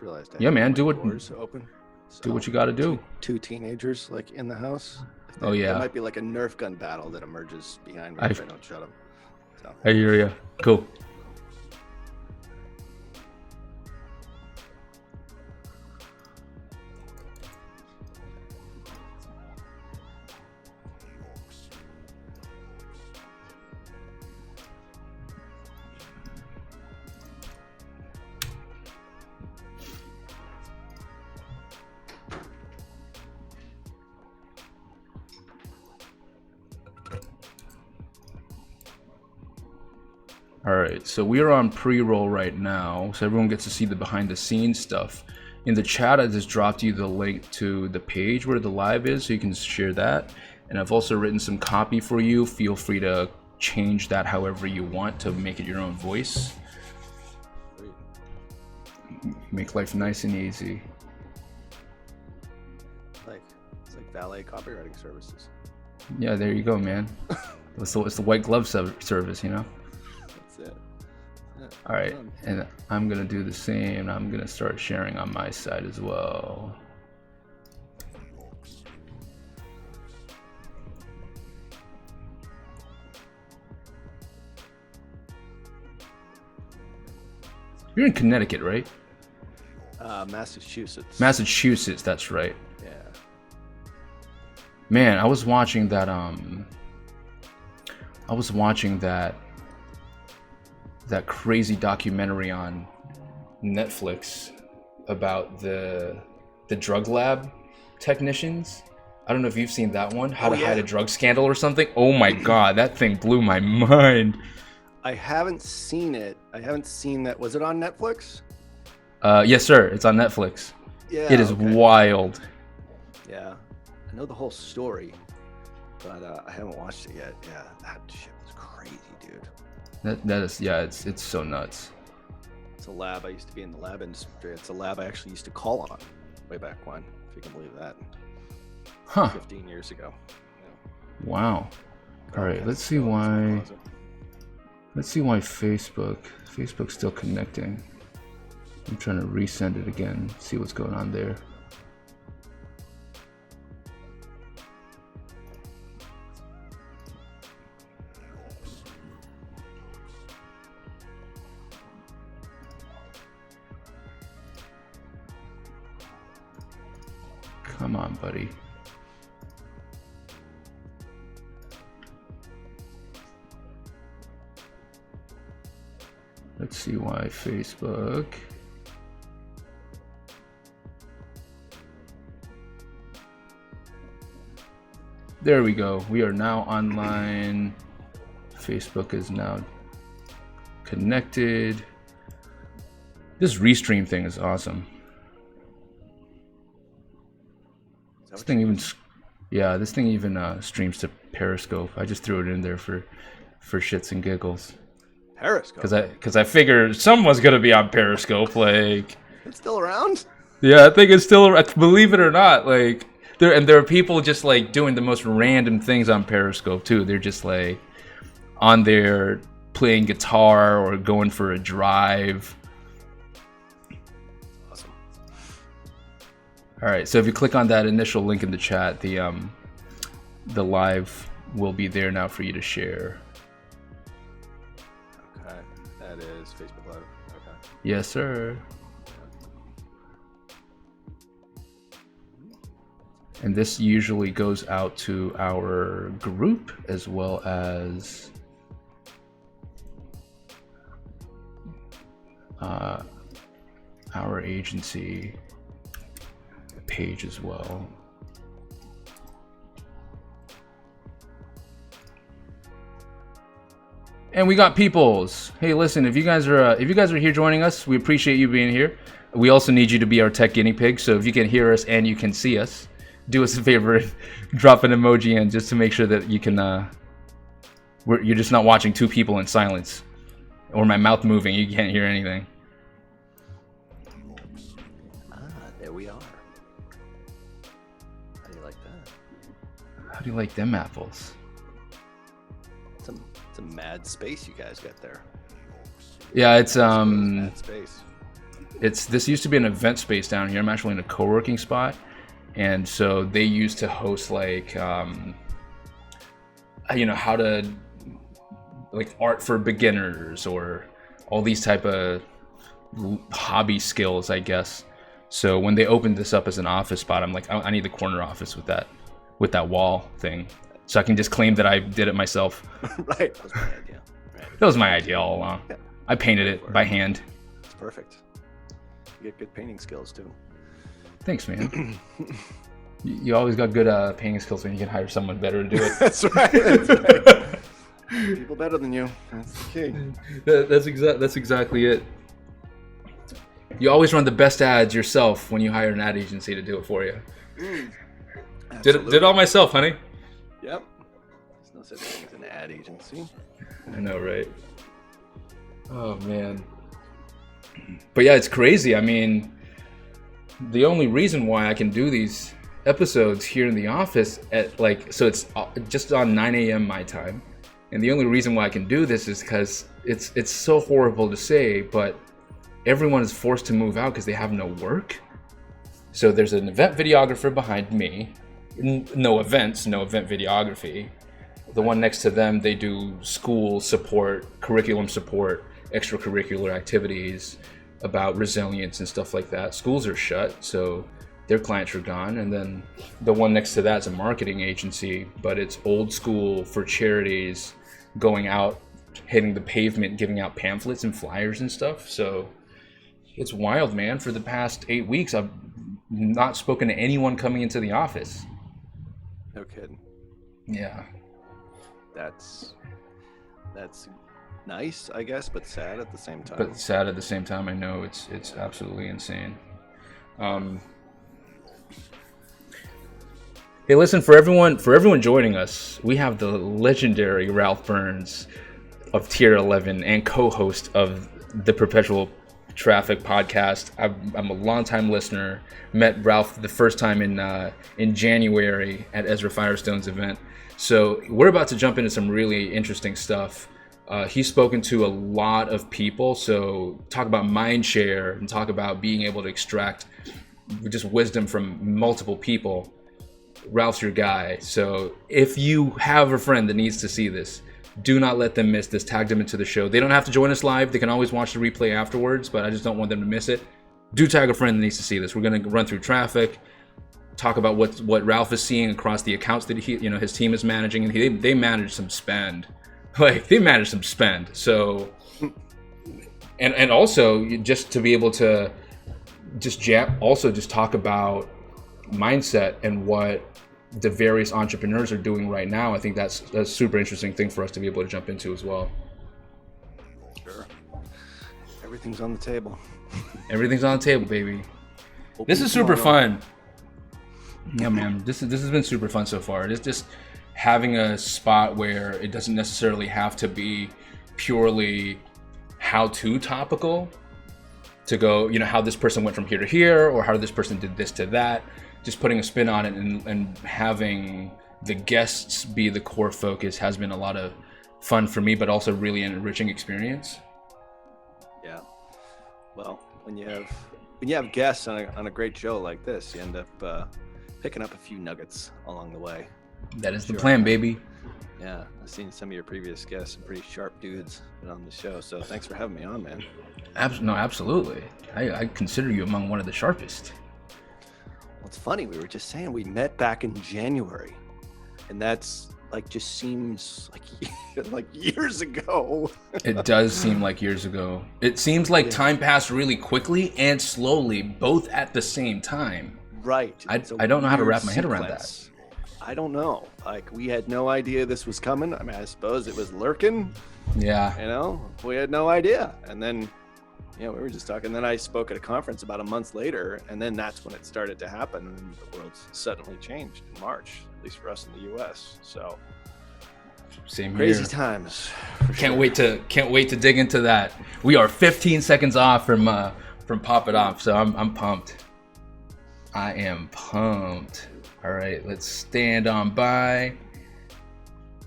just realized I Yeah, had man, my doors open. do what you got to do. Two teenagers like in the house. Oh yeah, There might be like a Nerf gun battle that emerges behind me if I don't shut them. So. I hear you. Cool. All right, so we are on pre-roll right now, so everyone gets to see the behind-the-scenes stuff. In the chat, I just dropped you the link to the page where the live is, so you can share that. And I've also written some copy for you. Feel free to change that however you want to make it your own voice. Make life nice and easy. It's like valet copywriting services. Yeah, there you go, man. It's the white glove service, you know? That's it. Yeah, all right, and I'm gonna do the same. I'm gonna start sharing on my side as well. You're in Connecticut, right? Massachusetts. Massachusetts, that's right. Yeah. Man, I was watching that that crazy documentary on Netflix about the drug lab technicians. I don't know if you've seen that one, How to Hide a Drug Scandal or something. Oh my god, that thing blew my mind. I haven't seen it. I haven't seen that. Was it on Netflix? Yes, sir. It's on Netflix. Yeah. It is wild. Yeah. I know the whole story, but I haven't watched it yet. Yeah, that shit was crazy, dude. That is, yeah, it's so nuts. It's a lab. I used to be in the lab industry. It's a lab I actually used to call on way back when, if you can believe that. Huh. 15 years ago. Yeah. Wow. All right, let's see why Facebook's still connecting. I'm trying to resend it again, see what's going on there. Come on, buddy. Let's see why Facebook. There we go. We are now online. Facebook is now connected. This restream thing is awesome. This thing even, yeah, this thing even streams to Periscope. I just threw it in there for shits and giggles. Periscope. Because I figured someone's gonna be on Periscope. Like, it's still around. Yeah, I think it's still. Believe it or not, like there are people just like doing the most random things on Periscope too. They're just like on there playing guitar or going for a drive. Awesome. All right, so if you click on that initial link in the chat, the live will be there now for you to share. Okay, that is Facebook Live. Okay. Yes, sir. And this usually goes out to our group as well as our agency page as well. And we got peoples. Hey, listen, if you guys are here joining us, we appreciate you being here. We also need you to be our tech guinea pig. So if you can hear us and you can see us, do us a favor, drop an emoji in just to make sure that you can. You're just not watching two people in silence, or my mouth moving. You can't hear anything. There we are. How do you like that? How do you like them apples? It's a mad space you guys got there. Yeah, it's mad space. This used to be an event space down here. I'm actually in a co-working spot, and so they used to host like how to like art for beginners or all these type of hobby skills, I guess. So when they opened this up as an office spot, I'm like, I need the corner office with that wall thing, so I can just claim that I did it myself. Right, that was my idea. Right. That was my idea all along. Yeah. I painted it by hand. It's perfect. You get good painting skills too. Thanks, man. You always got good painting skills when you can hire someone better to do it. That's right. That's right. People better than you. That's the key. That's exactly it. You always run the best ads yourself when you hire an ad agency to do it for you. Did it all myself, honey. Yep. There's no such thing as an ad agency. I know, right? Oh man. But yeah, it's crazy. I mean, the only reason why I can do these episodes here in the office so it's just on 9 a.m. my time, and the only reason why I can do this is because it's so horrible to say, but everyone is forced to move out because they have no work. So there's an event videographer behind me. No event videography. The one next to them, they do school support, curriculum support, extracurricular activities about resilience and stuff like that. Schools are shut, so their clients are gone. And then the one next to that's a marketing agency, but it's old school for charities, going out, hitting the pavement, giving out pamphlets and flyers and stuff. So it's wild, man. For the past 8 weeks, I've not spoken to anyone coming into the office. No kidding. Yeah. That's nice, I guess, but sad at the same time. But sad at the same time. I know it's absolutely insane. Hey, listen, for everyone joining us, we have the legendary Ralph Burns of Tier 11 and co-host of the Perpetual Traffic podcast. I'm a longtime listener. Met Ralph the first time in January at Ezra Firestone's event. So we're about to jump into some really interesting stuff. He's spoken to a lot of people. So talk about mind share and talk about being able to extract just wisdom from multiple people. Ralph's your guy. So if you have a friend that needs to see this, do not let them miss this. Tag them into the show. They don't have to join us live. They can always watch the replay afterwards, but I just don't want them to miss it. Do tag a friend that needs to see this. We're going to run through traffic, talk about what Ralph is seeing across the accounts that his team is managing, and they manage some spend. So, and also just to be able to just talk about mindset and what the various entrepreneurs are doing right now. I think that's a super interesting thing for us to be able to jump into as well. Sure. Everything's on the table. Everything's on the table, baby. This is super fun. Yeah, man. This has been super fun so far. It's just having a spot where it doesn't necessarily have to be purely how-to topical to go, how this person went from here to here, or how this person did this to that. Just putting a spin on it and having the guests be the core focus has been a lot of fun for me, but also really an enriching experience. Yeah. Well, when you have guests on a great show like this, you end up picking up a few nuggets along the way. That is the plan, baby. Yeah, I've seen some of your previous guests, some pretty sharp dudes on the show. So thanks for having me on, man. No, absolutely. I consider you among one of the sharpest. Well, it's funny. We were just saying we met back in January, and that's just seems like years ago. It does seem like years ago. It seems like time passed really quickly and slowly, both at the same time. Right. I don't know how to wrap my head around that. I don't know. We had no idea this was coming. I mean, I suppose it was lurking. Yeah. We had no idea. And then, we were just talking. Then I spoke at a conference about a month later, and then that's when it started to happen. And the world suddenly changed in March, at least for us in the U.S. So, same crazy here. Times. Can't wait to dig into that. We are 15 seconds off from Pop It Off, so I'm pumped. I am pumped. All right, let's stand on by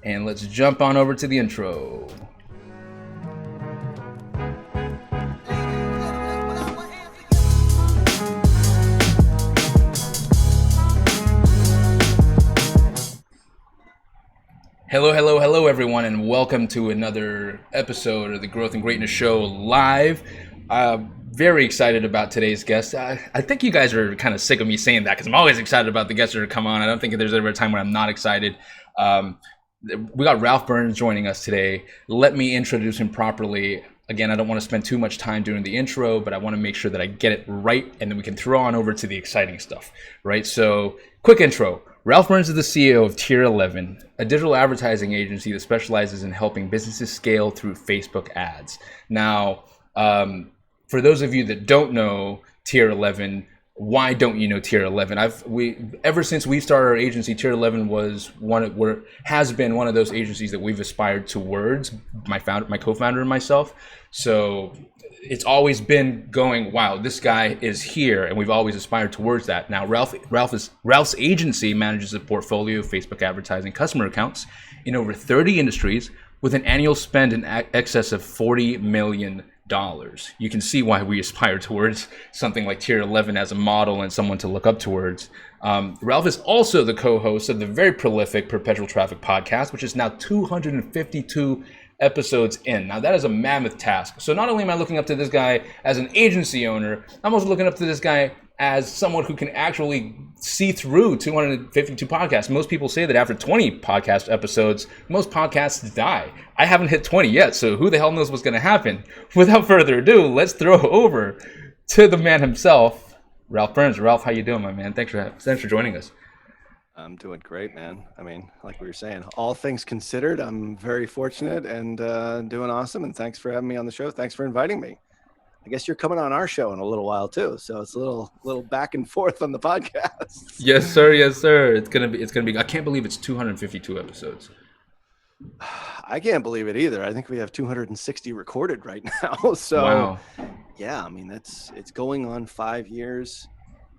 and let's jump on over to the intro. Hello, everyone, and welcome to another episode of the Growth and Greatness Show live. Very excited about today's guest. I think you guys are kind of sick of me saying that because I'm always excited about the guests that are come on. I don't think there's ever a time when I'm not excited. We got Ralph Burns joining us today. Let me introduce him properly. Again, I don't want to spend too much time doing the intro, but I want to make sure that I get it right, and then we can throw on over to the exciting stuff, right? So, quick intro. Ralph Burns is the CEO of Tier 11, a digital advertising agency that specializes in helping businesses scale through Facebook ads. Now, for those of you that don't know Tier 11, why don't you know Tier 11? Ever since we started our agency, Tier 11 has been one of those agencies that we've aspired towards. My co-founder, and myself. So it's always been going, wow, this guy is here, and we've always aspired towards that. Now, Ralph's agency manages a portfolio of Facebook advertising customer accounts in over 30 industries with an annual spend in excess of $40 million. You can see why we aspire towards something like Tier 11 as a model and someone to look up towards. Ralph is also the co-host of the very prolific Perpetual Traffic podcast, which is now 252 episodes in. Now that is a mammoth task. So not only am I looking up to this guy as an agency owner, I'm also looking up to this guy as someone who can actually see through 252 podcasts. Most people say that after 20 podcast episodes, most podcasts die. I haven't hit 20 yet, so who the hell knows what's going to happen? Without further ado, let's throw over to the man himself, Ralph Burns. Ralph, how you doing, my man? Thanks for joining us. I'm doing great, man. I mean, like we were saying, all things considered, I'm very fortunate and doing awesome. And thanks for having me on the show. Thanks for inviting me. I guess you're coming on our show in a little while too, so it's a little back and forth on the podcast. Yes, sir. Yes, sir. It's gonna be. I can't believe it's 252 episodes. I can't believe it either. I think we have 260 recorded right now. So, wow. Yeah, I mean it's going on 5 years,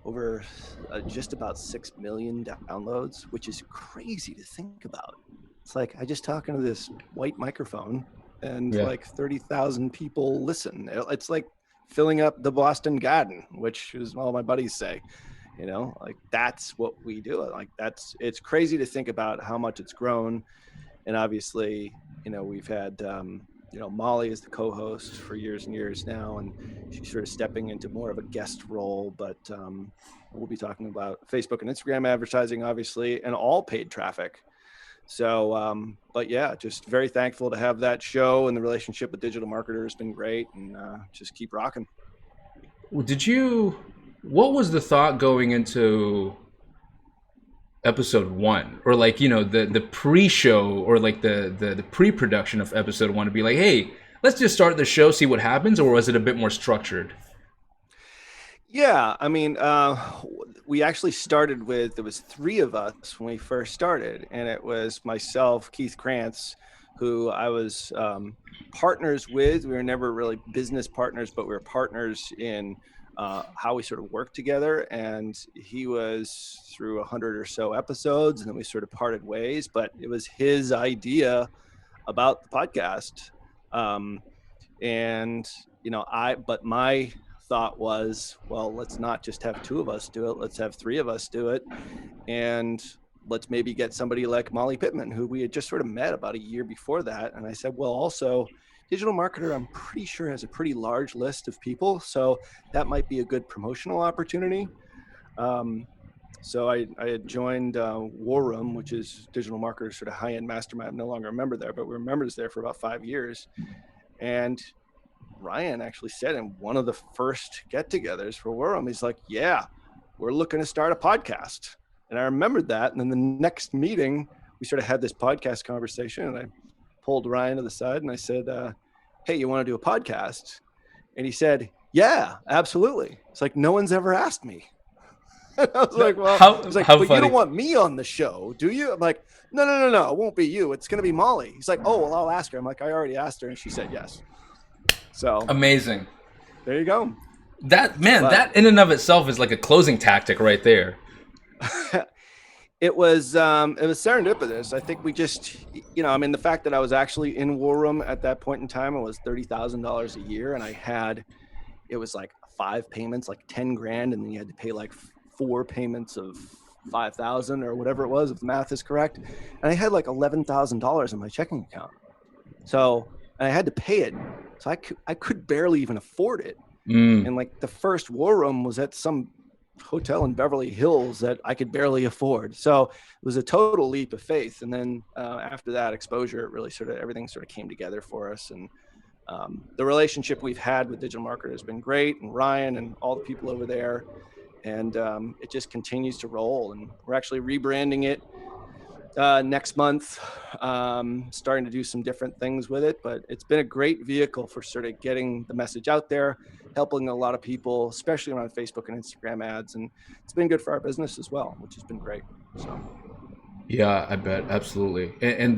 over just about 6 million downloads, which is crazy to think about. It's like I just talk into this white microphone. And like 30,000 people listen. It's like filling up the Boston Garden, which is all my buddies say. You know, like that's what we do. Like it's crazy to think about how much it's grown. And obviously, you know, we've had, Molly is the co-host for years and years now, and she's sort of stepping into more of a guest role. But we'll be talking about Facebook and Instagram advertising, obviously, and all paid traffic. So, but yeah, just very thankful to have that show, and the relationship with digital marketers has been great, and just keep rocking. What was the thought going into episode 1, or like, you know, the pre-show, or like the pre-production of episode 1 to be like, hey, let's just start the show, see what happens? Or was it a bit more structured? Yeah, I mean, we actually started with, there was 3 of us when we first started, and it was myself, Keith Krantz, who I was partners with. We were never really business partners, but we were partners in how we sort of worked together. And he was through 100 or so episodes, and then we sort of parted ways. But it was his idea about the podcast, and but my thought was, well, let's not just have 2 of us do it. Let's have 3 of us do it. And let's maybe get somebody like Molly Pittman, who we had just sort of met about a year before that. And I said, well, also digital marketer, I'm pretty sure has a pretty large list of people. So that might be a good promotional opportunity. So I had joined War Room, which is digital marketers sort of high-end mastermind. I'm no longer a member there, but we were members there for about 5 years. And Ryan actually said in one of the first get-togethers for War Room, he's like, yeah, we're looking to start a podcast. And I remembered that. And then the next meeting, we sort of had this podcast conversation, and I pulled Ryan to the side and I said, hey, you want to do a podcast? And he said, yeah, absolutely. It's like, no one's ever asked me. And I was like, well, but funny. You don't want me on the show, do you? I'm like, no, it won't be you. It's going to be Molly. He's like, oh, well, I'll ask her. I'm like, I already asked her, and she said yes. So amazing. There you go. That in and of itself is like a closing tactic right there. It was serendipitous. I think we just, the fact that I was actually in War Room at that point in time, it was $30,000 a year, and it was like 5 payments, like 10 grand, and then you had to pay like 4 payments of 5,000 or whatever it was, if the math is correct. And I had like $11,000 in my checking account. So, and I had to pay it. So I could barely even afford it. And like the first war room was at some hotel in Beverly Hills that I could barely afford. So it was a total leap of faith. And then after that exposure, it really everything sort of came together for us. And the relationship we've had with digital marketers has been great, and Ryan and all the people over there. And it just continues to roll. And we're actually rebranding it next month, starting to do some different things with it. But it's been a great vehicle for sort of getting the message out there, helping a lot of people, especially around Facebook and Instagram ads. And it's been good for our business as well, which has been great. So. Yeah, I bet. Absolutely. And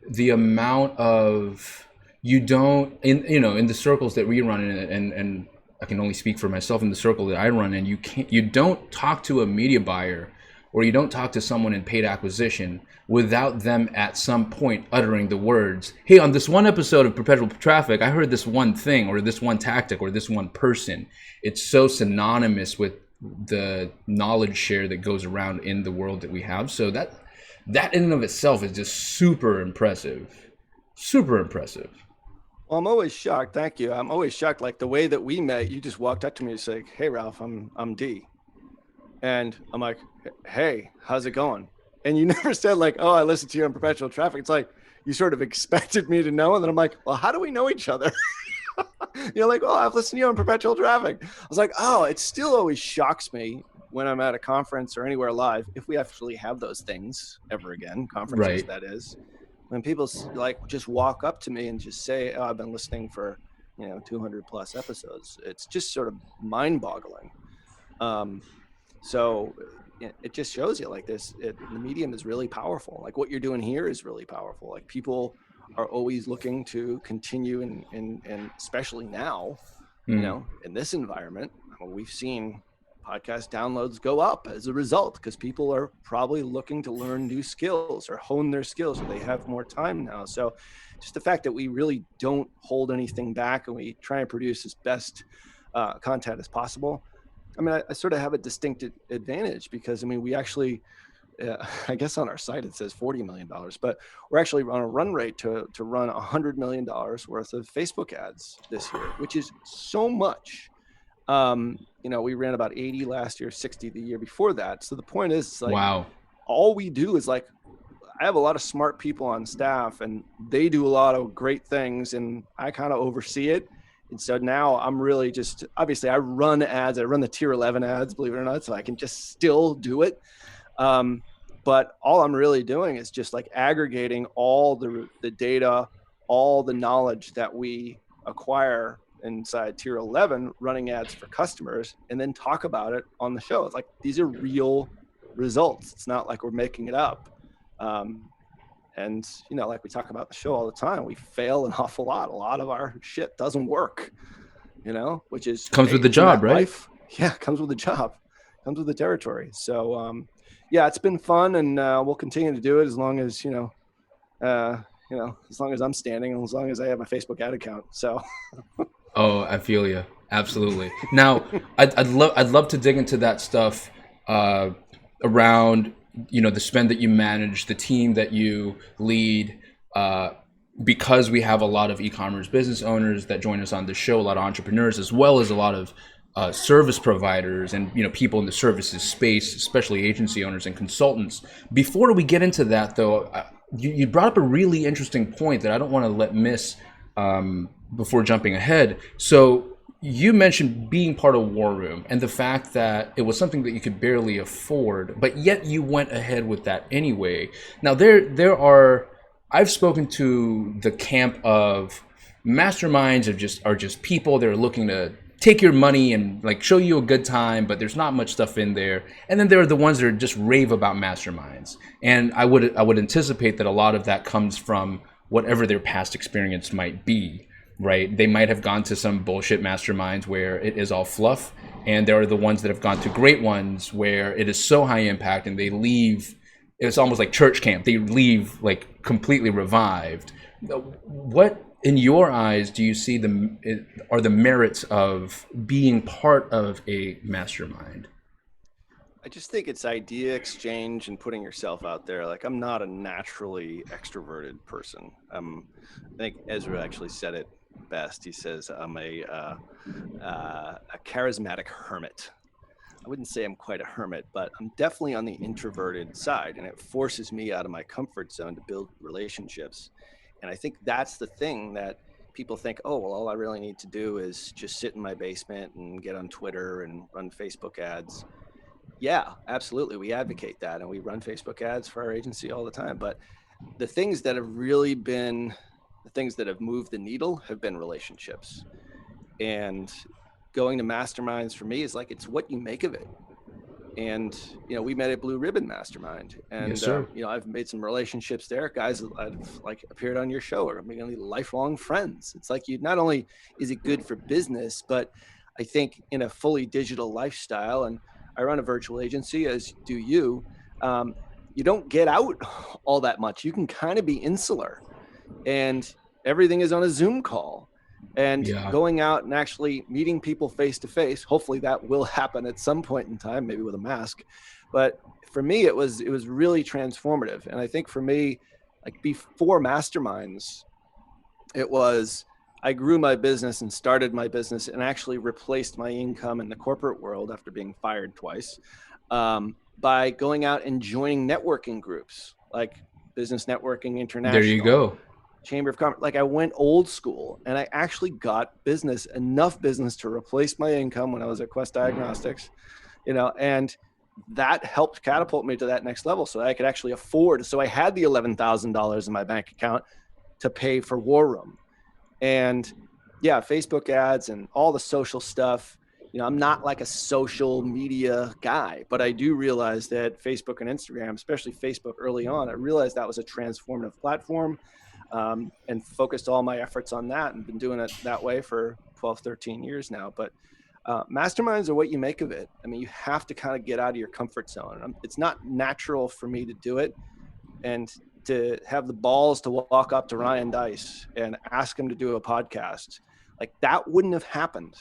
the amount of, you don't, in the circles that we run in, and I can only speak for myself, in the circle that I run in, you don't talk to a media buyer, or you don't talk to someone in paid acquisition without them at some point uttering the words, hey, on this one episode of Perpetual Traffic, I heard this one thing, or this one tactic, or this one person. It's so synonymous with the knowledge share that goes around in the world that we have. So that in and of itself is just super impressive. Super impressive. Well, I'm always shocked. Thank you. I'm always shocked. Like the way that we met, you just walked up to me and said, hey, Ralph, I'm D. And I'm like, hey, how's it going? And you never said like, oh, I listened to you on Perpetual Traffic. It's like you sort of expected me to know. And then I'm like, well, how do we know each other? You're like, oh, I've listened to you on Perpetual Traffic. I was like, oh, it still always shocks me when I'm at a conference or anywhere live, if we actually have those things ever again, conferences, right. That is, when people like just walk up to me and just say, oh, I've been listening for, 200 plus episodes. It's just sort of mind boggling. So it just shows you like this, the medium is really powerful. Like what you're doing here is really powerful. Like people are always looking to continue and especially now, in this environment, we've seen podcast downloads go up as a result because people are probably looking to learn new skills or hone their skills, or they have more time now. So just the fact that we really don't hold anything back and we try and produce as best content as possible. I mean, I sort of have a distinct advantage because, we actually, I guess on our site it says $40 million, but we're actually on a run rate to run $100 million worth of Facebook ads this year, which is so much. We ran about 80 last year, 60 the year before that. So the point is, like, wow, all we do is like, I have a lot of smart people on staff and they do a lot of great things and I kind of oversee it. And so now I'm really just, obviously I run ads, I run the tier 11 ads, believe it or not, so I can just still do it. But all I'm really doing is just like aggregating all the data, all the knowledge that we acquire inside tier 11, running ads for customers, and then talk about it on the show. It's like, these are real results. It's not like we're making it up. And, like we talk about the show all the time, we fail an awful lot. A lot of our shit doesn't work, which is comes with the job, right? Life. Yeah, comes with the job, comes with the territory. So, yeah, it's been fun, and we'll continue to do it as long as, as long as I'm standing and as long as I have my Facebook ad account. So. Oh, I feel you. Absolutely. Now, I'd love to dig into that stuff around, the spend that you manage, the team that you lead, because we have a lot of e-commerce business owners that join us on the show, a lot of entrepreneurs, as well as a lot of service providers and people in the services space, especially agency owners and consultants. Before we get into that, though, you brought up a really interesting point that I don't want to let miss before jumping ahead. So you mentioned being part of War Room and the fact that it was something that you could barely afford, but yet you went ahead with that anyway. Now I've spoken to the camp of masterminds are just people that are looking to take your money and like show you a good time, but there's not much stuff in there. And then there are the ones that are just rave about masterminds. And I would anticipate that a lot of that comes from whatever their past experience might be, right? They might have gone to some bullshit masterminds where it is all fluff, and there are the ones that have gone to great ones where it is so high impact and they leave, it's almost like church camp. They leave like completely revived. What, in your eyes, do you see are the merits of being part of a mastermind? I just think it's idea exchange and putting yourself out there. Like I'm not a naturally extroverted person. I think Ezra actually said it best. He says I'm a charismatic hermit. I wouldn't say I'm quite a hermit, but I'm definitely on the introverted side, and it forces me out of my comfort zone to build relationships. And I think that's the thing that people think, oh, well, all I really need to do is just sit in my basement and get on Twitter and run Facebook ads. Yeah, absolutely. We advocate that and we run Facebook ads for our agency all the time. But the things that have really been the things that have moved the needle have been relationships. And going to masterminds for me is like it's what you make of it. And we met at Blue Ribbon Mastermind, Yes, and sir. I've made some relationships there. Guys that I've like appeared on your show are becoming lifelong friends. It's like you not only is it good for business, but I think in a fully digital lifestyle, and I run a virtual agency, as do you. Um, you don't get out all that much. You can kind of be insular, and everything is on a Zoom call. And Yeah. going out and actually meeting people face to face, hopefully that will happen at some point in time, maybe with a mask. But for me, it was really transformative. And I think for me, like before masterminds, it was I grew my business and started my business and actually replaced my income in the corporate world after being fired twice, by going out and joining networking groups like Business Networking There you International, go. Chamber of Commerce. Like I went old school and I actually got enough business to replace my income when I was at Quest Diagnostics, and that helped catapult me to that next level so that I could actually afford. So I had the $11,000 in my bank account to pay for War Room. And yeah, Facebook ads and all the social stuff. I'm not like a social media guy, but I do realize that Facebook and Instagram, especially Facebook early on, I realized that was a transformative platform, and focused all my efforts on that and been doing it that way for 12, 13 years now. But masterminds are what you make of it. I mean, you have to kind of get out of your comfort zone. It's not natural for me to do it. And to have the balls to walk up to Ryan Dice and ask him to do a podcast, like that wouldn't have happened.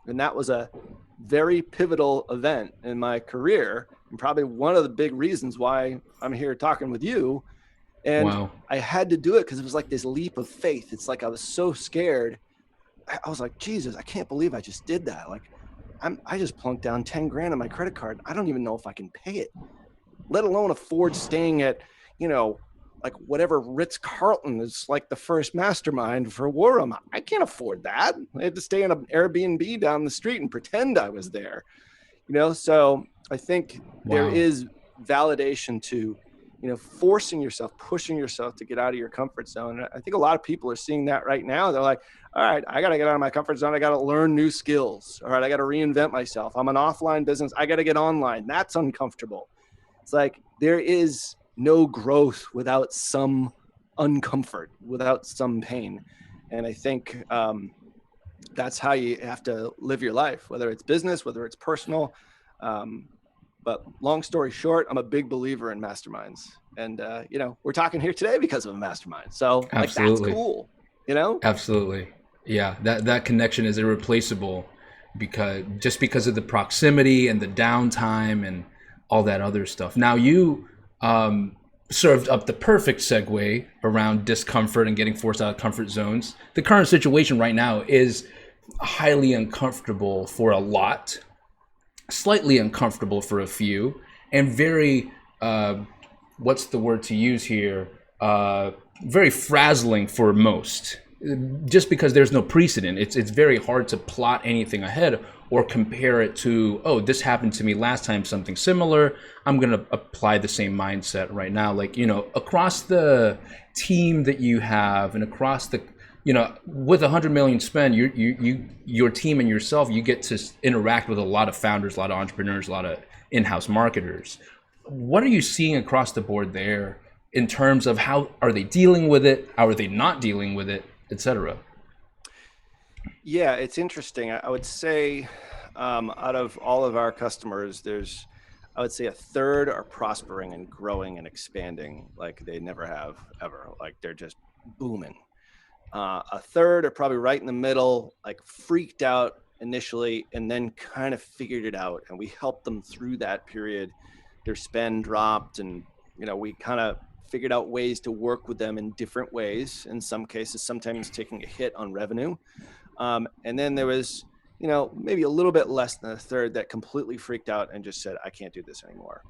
And that was a very pivotal event in my career, and probably one of the big reasons why I'm here talking with you. And Wow. I had to do it because it was like this leap of faith. It's like I was so scared. I was like, Jesus, I can't believe I just did that. Like, I just plunked down 10 grand on my credit card. I don't even know if I can pay it, let alone afford staying at, like whatever Ritz Carlton is like the first mastermind for War Room. I can't afford that. I had to stay in an Airbnb down the street and pretend I was there, So I think there Wow. is validation to, forcing yourself, pushing yourself to get out of your comfort zone. And I think a lot of people are seeing that right now. They're like, all right, I got to get out of my comfort zone. I got to learn new skills. All right, I got to reinvent myself. I'm an offline business. I got to get online. That's uncomfortable. It's like there is no growth without some uncomfort, without some pain. And I think that's how you have to live your life, whether it's business, whether it's personal. But long story short, I'm a big believer in masterminds. And, we're talking here today because of a mastermind. So, like, that's Absolutely. cool. Absolutely. Yeah, that connection is irreplaceable because of the proximity and the downtime and all that other stuff. Now you served up the perfect segue around discomfort and getting forced out of comfort zones. The current situation right now is highly uncomfortable for a lot, slightly uncomfortable for a few, and very what's the word to use here? Very frazzling for most. Just because there's no precedent, it's very hard to plot anything ahead or compare it to, oh, this happened to me last time, something similar. I'm gonna apply the same mindset right now. Like, across the team that you have and across the, with 100 million spend, your team and yourself, you get to interact with a lot of founders, a lot of entrepreneurs, a lot of in-house marketers. What are you seeing across the board there in terms of how are they dealing with it? How are they not dealing with it, etc.? Yeah, it's interesting. I would say out of all of our customers, I would say a third are prospering and growing and expanding like they never have ever. Like they're just booming. A third are probably right in the middle, like freaked out, initially, and then kind of figured it out. And we helped them through that period. Their spend dropped, and we kind of figured out ways to work with them in different ways. In some cases, sometimes taking a hit on revenue. And then there was, maybe a little bit less than a third that completely freaked out and just said, I can't do this anymore.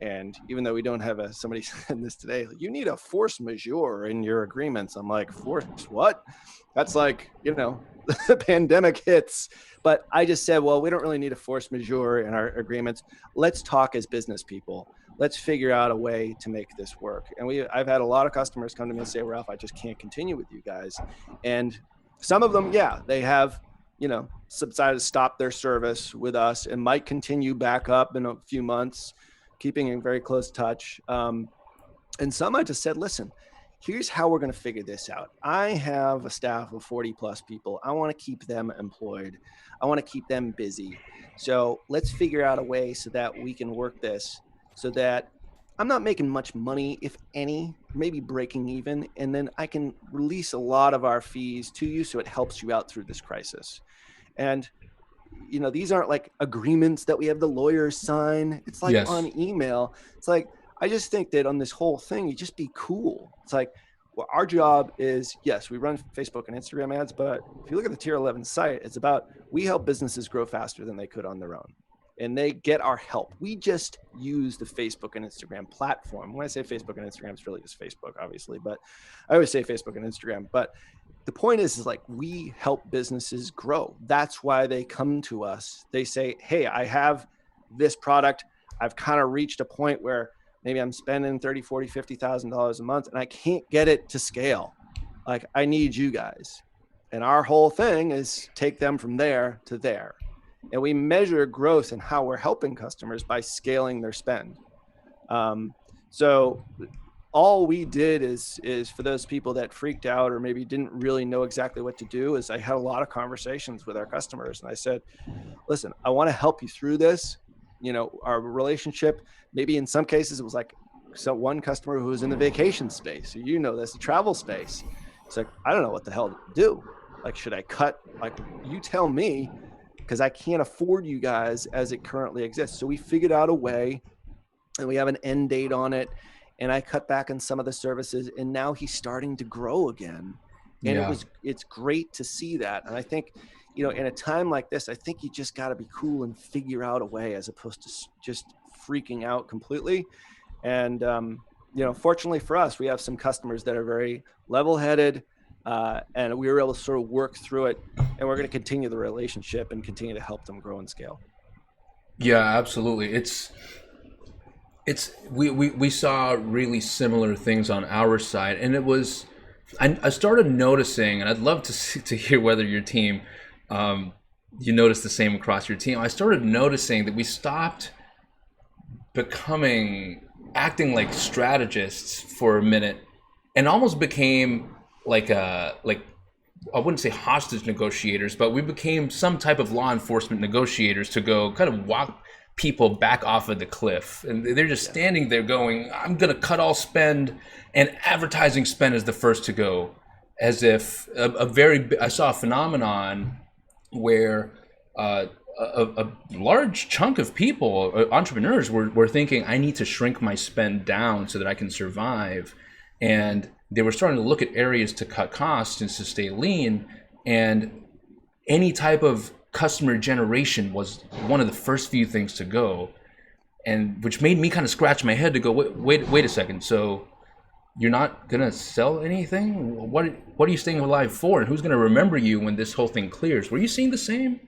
And even though we don't have somebody said this today, you need a force majeure in your agreements. I'm like, force what? That's like, the pandemic hits. But I just said, well, we don't really need a force majeure in our agreements. Let's talk as business people. Let's figure out a way to make this work. And I've had a lot of customers come to me and say, Ralph, I just can't continue with you guys. And some of them, yeah, they have, decided to stop their service with us and might continue back up in a few months, keeping in very close touch. And some I just said, listen, here's how we're going to figure this out. I have a staff of 40 plus people. I want to keep them employed. I want to keep them busy. So let's figure out a way so that we can work this so that I'm not making much money, if any, maybe breaking even. And then I can release a lot of our fees to you so it helps you out through this crisis. And these aren't like agreements that we have the lawyers sign. It's like Yes. on email. It's like, I just think that on this whole thing, you just be cool. It's like, well, our job is, yes, we run Facebook and Instagram ads, but if you look at the Tier 11 site, it's about, we help businesses grow faster than they could on their own. And they get our help. We just use the Facebook and Instagram platform. When I say Facebook and Instagram, it's really just Facebook, obviously, but I always say Facebook and Instagram. But the point is like, we help businesses grow. That's why they come to us. They say, hey, I have this product. I've kind of reached a point where maybe I'm spending $30,000, $40,000, $50,000 a month and I can't get it to scale. Like, I need you guys. And our whole thing is take them from there to there. And we measure growth and how we're helping customers by scaling their spend. So all we did is for those people that freaked out or maybe didn't really know exactly what to do, is I had a lot of conversations with our customers. And I said, listen, I want to help you through this. Our relationship, maybe in some cases it was like, so one customer who was in the vacation space, this, the travel space. It's like, I don't know what the hell to do. Like, should I cut? Like, you tell me, because I can't afford you guys as it currently exists. So we figured out a way, and we have an end date on it. And I cut back on some of the services, and now he's starting to grow again. And Yeah. it's great to see that. And I think, in a time like this, I think you just got to be cool and figure out a way as opposed to just freaking out completely. And, fortunately for us, we have some customers that are very level-headed, and we were able to sort of work through it, and we're going to continue the relationship and continue to help them grow and scale. Yeah, absolutely. We saw really similar things on our side, and it was I started noticing, and I'd love to hear whether your team you noticed the same across your team. I started noticing that we stopped acting like strategists for a minute, and almost became like I wouldn't say hostage negotiators, but we became some type of law enforcement negotiators to go kind of walk people back off of the cliff. And they're just standing there going, I'm going to cut all spend, and advertising spend is the first to go. As if I saw a phenomenon where a large chunk of people, entrepreneurs, were thinking, I need to shrink my spend down so that I can survive. And they were starting to look at areas to cut costs and to stay lean. And any type of customer generation was one of the first few things to go. And which made me kind of scratch my head to go, wait a second. So you're not going to sell anything? What are you staying alive for? And who's going to remember you when this whole thing clears? Were you seeing the same?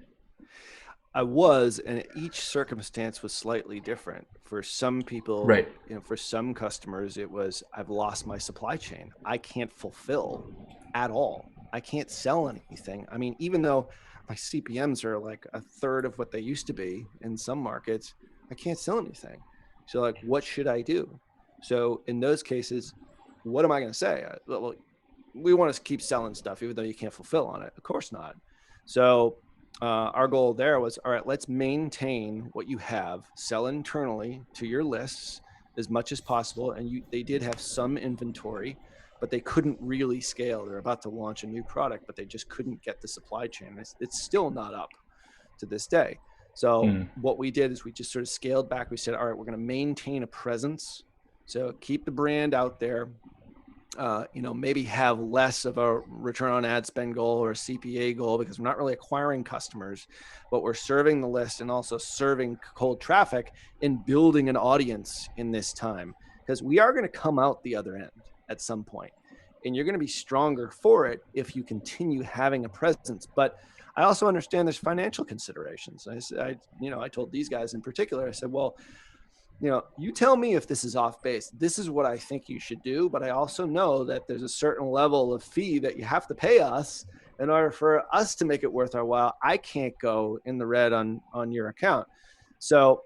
I was, and each circumstance was slightly different. For some people, Right. For some customers, it was, I've lost my supply chain. I can't fulfill at all. I can't sell anything. I mean, even though my CPMs are like a third of what they used to be in some markets, I can't sell anything. So like, what should I do? So in those cases, what am I going to say? Well, we want to keep selling stuff, even though you can't fulfill on it. Of course not. So our goal there was, all right, let's maintain what you have, sell internally to your lists as much as possible. And they did have some inventory, but they couldn't really scale. They're about to launch a new product, but they just couldn't get the supply chain. It's still not up. to this day. So Hmm. what we did is we just sort of scaled back. We said, all right, we're going to maintain a presence. So keep the brand out there. Maybe have less of a return on ad spend goal or a CPA goal, because we're not really acquiring customers, but we're serving the list and also serving cold traffic and building an audience in this time, because we are going to come out the other end at some point, and you're going to be stronger for it if you continue having a presence. But I also understand there's financial considerations. I told these guys in particular, I said, well, you tell me if this is off base. This is what I think you should do. But I also know that there's a certain level of fee that you have to pay us in order for us to make it worth our while. I can't go in the red on your account. So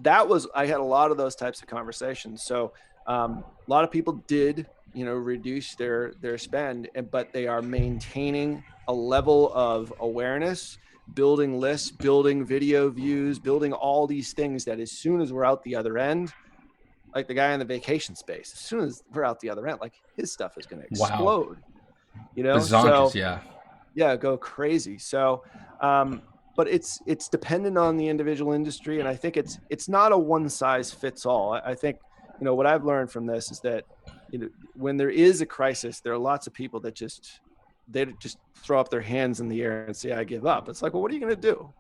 I had a lot of those types of conversations. So a lot of people did, reduce their spend, but they are maintaining a level of awareness, building lists, building video views, building all these things that as soon as we're out the other end, like the guy in the vacation space, as soon as we're out the other end, like his stuff is going to Wow. explode, Bazonkas, So yeah. yeah, go crazy. So, but it's dependent on the individual industry. And I think it's not a one size fits all. I think, what I've learned from this is that, when there is a crisis, there are lots of people that they just throw up their hands in the air and say, I give up. It's like, well, what are you going to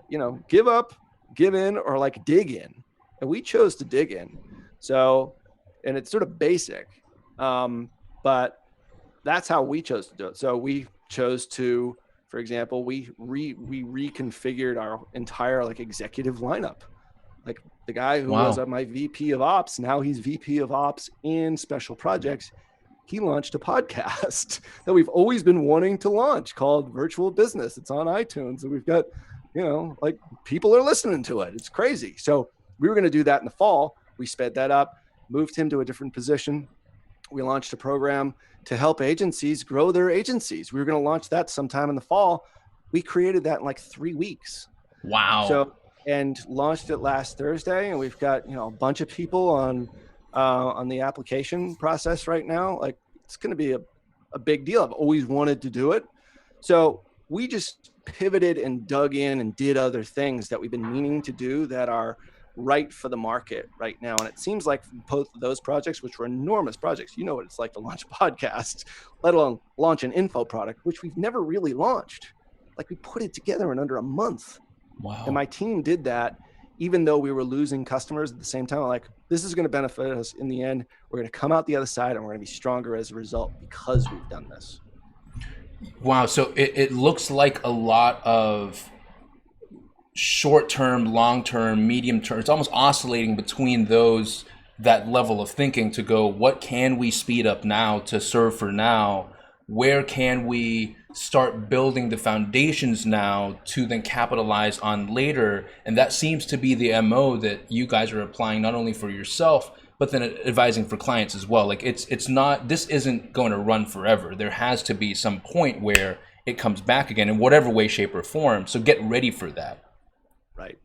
do? Give up, give in, or like dig in. And we chose to dig in. So, and it's sort of basic. But that's how we chose to do it. So we chose to, for example, we reconfigured our entire like executive lineup. Like the guy who was Wow. my VP of ops, now he's VP of ops in special projects. He launched a podcast that we've always been wanting to launch called Virtual Business. It's on iTunes, and we've got, like people are listening to it. It's crazy. So we were going to do that in the fall. We sped that up, moved him to a different position. We launched a program to help agencies grow their agencies. We were going to launch that sometime in the fall. We created that in like 3 weeks. Wow. So, and launched it last Thursday, and we've got a bunch of people on the application process right now. Like it's going to be a big deal. I've always wanted to do it, so we just pivoted and dug in and did other things that we've been meaning to do that are right for the market right now. And it seems like both of those projects, which were enormous projects, what it's like to launch a podcast, let alone launch an info product, which we've never really launched. Like we put it together in under a month. Wow. And my team did that, even though we were losing customers at the same time. Like, this is going to benefit us in the end. We're going to come out the other side, and we're going to be stronger as a result because we've done this. Wow. So it looks like a lot of short term, long term, medium term. It's almost oscillating between that level of thinking to go, what can we speed up now to serve for now? Where can we start building the foundations now to then capitalize on later? And that seems to be the MO that you guys are applying, not only for yourself, but then advising for clients as well. Like it's not, this isn't going to run forever. There has to be some point where it comes back again in whatever way, shape, or form. So get ready for that. Right.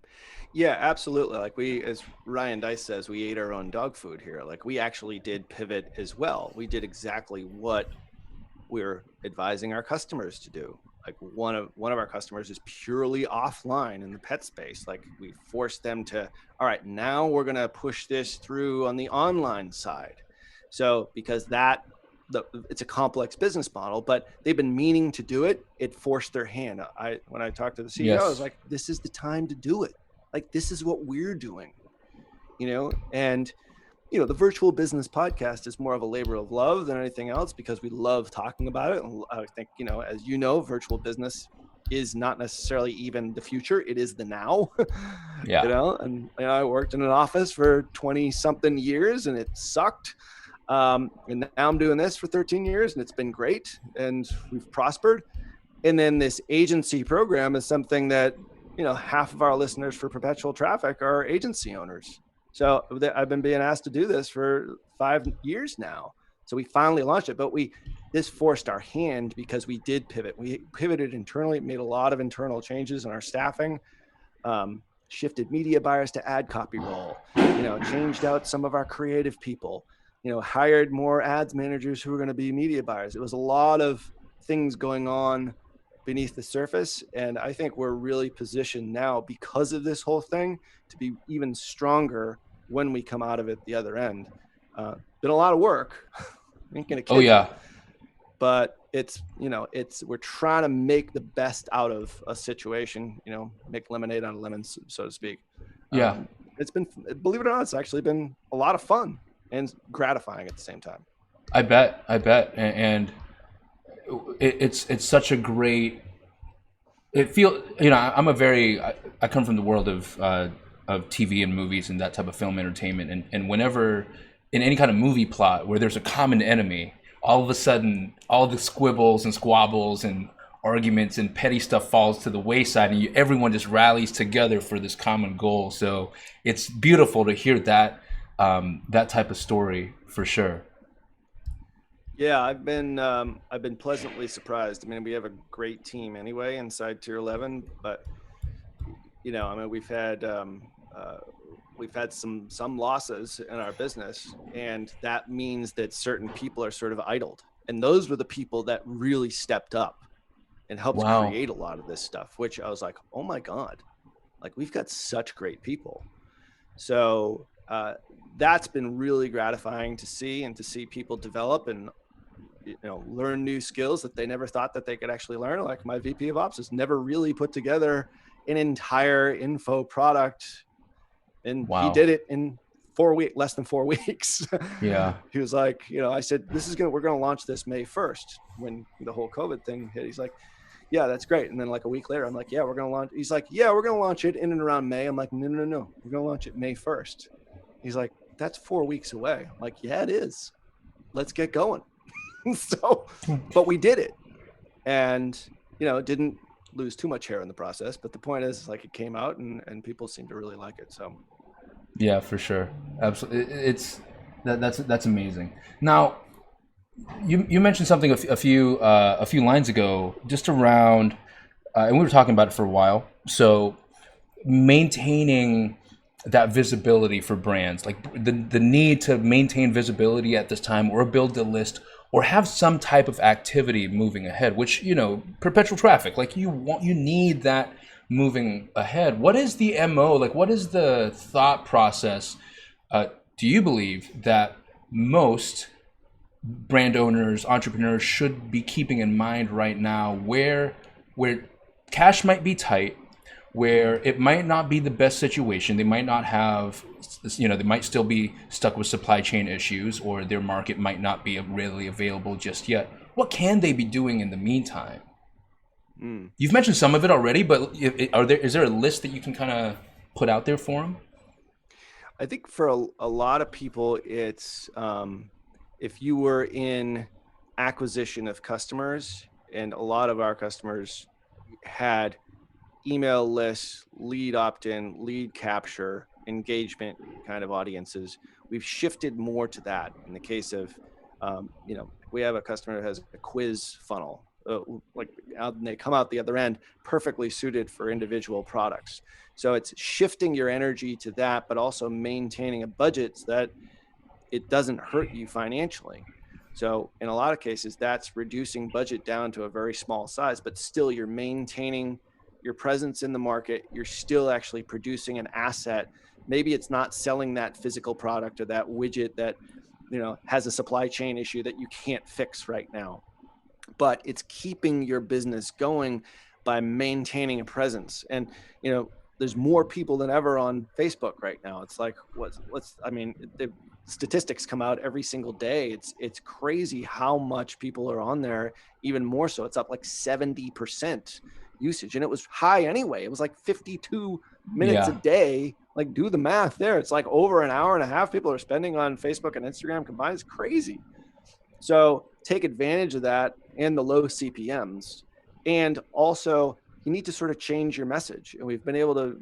Yeah, absolutely. Like as Ryan Dice says, we ate our own dog food here. Like we actually did pivot as well. We did exactly what we're advising our customers to do. Like one of our customers is purely offline in the pet space. Like we forced them to, all right, now we're going to push this through on the online side. So because it's a complex business model, but they've been meaning to do it. It forced their hand. When I talked to the CEO, I was like, this is the time to do it. Like, this is what we're doing, and the Virtual Business Podcast is more of a labor of love than anything else, because we love talking about it. And I think, as virtual business is not necessarily even the future. It is the now. Yeah. And I worked in an office for 20 something years and it sucked. And now I'm doing this for 13 years and it's been great and we've prospered. And then this agency program is something that, half of our listeners for Perpetual Traffic are agency owners. So I've been being asked to do this for 5 years now. So we finally launched it, but this forced our hand because we did pivot. We pivoted internally, made a lot of internal changes in our staffing, shifted media buyers to ad copy role, changed out some of our creative people, hired more ads managers who were going to be media buyers. It was a lot of things going on beneath the surface. And I think we're really positioned now because of this whole thing to be even stronger when we come out of it the other end. Been a lot of work. Ain't gonna Oh kid you, yeah. but it's, we're trying to make the best out of a situation, make lemonade out of lemons, so to speak. Yeah. It's been, believe it or not, it's actually been a lot of fun and gratifying at the same time. I bet, and it's such a great. It feel I'm a very I come from the world of TV and movies and that type of film entertainment, and whenever in any kind of movie plot where there's a common enemy, all of a sudden all the squibbles and squabbles and arguments and petty stuff falls to the wayside, and everyone just rallies together for this common goal. So it's beautiful to hear that that type of story for sure. Yeah, I've been pleasantly surprised. I mean, we have a great team anyway inside Tier 11, but I mean, we've had some losses in our business, and that means that certain people are sort of idled, and those were the people that really stepped up and helped Wow. create a lot of this stuff. Which I was like, oh my god, like we've got such great people. So that's been really gratifying to see, and to see people develop and learn new skills that they never thought that they could actually learn. Like my VP of Ops has never really put together an entire info product, and he Wow. did it in less than 4 weeks. Yeah. He was like, I said, we're gonna launch this May 1st when the whole COVID thing hit. He's like, yeah, that's great. And then like a week later, I'm like, yeah, we're gonna launch. He's like, yeah, we're gonna launch it in and around May. I'm like, no, we're gonna launch it May 1st. He's like, that's 4 weeks away. I'm like, yeah, it is. Let's get going. So, but we did it, and didn't lose too much hair in the process. But the point is, like, it came out, and people seem to really like it. So, Yeah, for sure. Absolutely. That's amazing. Now, you mentioned something a few lines ago, just around, and we were talking about it for a while. So maintaining that visibility for brands, like the need to maintain visibility at this time, or build a list, or have some type of activity moving ahead, which perpetual traffic, like you need that moving ahead. What is the MO, like what is the thought process, do you believe that most brand owners, entrepreneurs should be keeping in mind right now, where cash might be tight, where it might not be the best situation, they might not have, they might still be stuck with supply chain issues, or their market might not be really available just yet. What can they be doing in the meantime? You've mentioned some of it already, but is there a list that you can kind of put out there for them? I think for a lot of people, it's if you were in acquisition of customers, and a lot of our customers had email lists, lead opt-in, lead capture, engagement kind of audiences. We've shifted more to that. In the case of, we have a customer who has a quiz funnel, and they come out the other end perfectly suited for individual products. So it's shifting your energy to that, but also maintaining a budget so that it doesn't hurt you financially. So in a lot of cases, that's reducing budget down to a very small size, but still you're maintaining your presence in the market. You're still actually producing an asset. Maybe it's not selling that physical product or that widget that has a supply chain issue that you can't fix right now, but it's keeping your business going by maintaining a presence. And there's more people than ever on Facebook right now. It's like the statistics come out every single day. It's crazy how much people are on there. Even more so, it's up like 70% usage, and it was high anyway. It was like 52 minutes a Yeah. day. Like, do the math there. It's like over an hour and a half people are spending on Facebook and Instagram combined. It's crazy. So take advantage of that and the low CPMs. And also, you need to sort of change your message. And we've been able to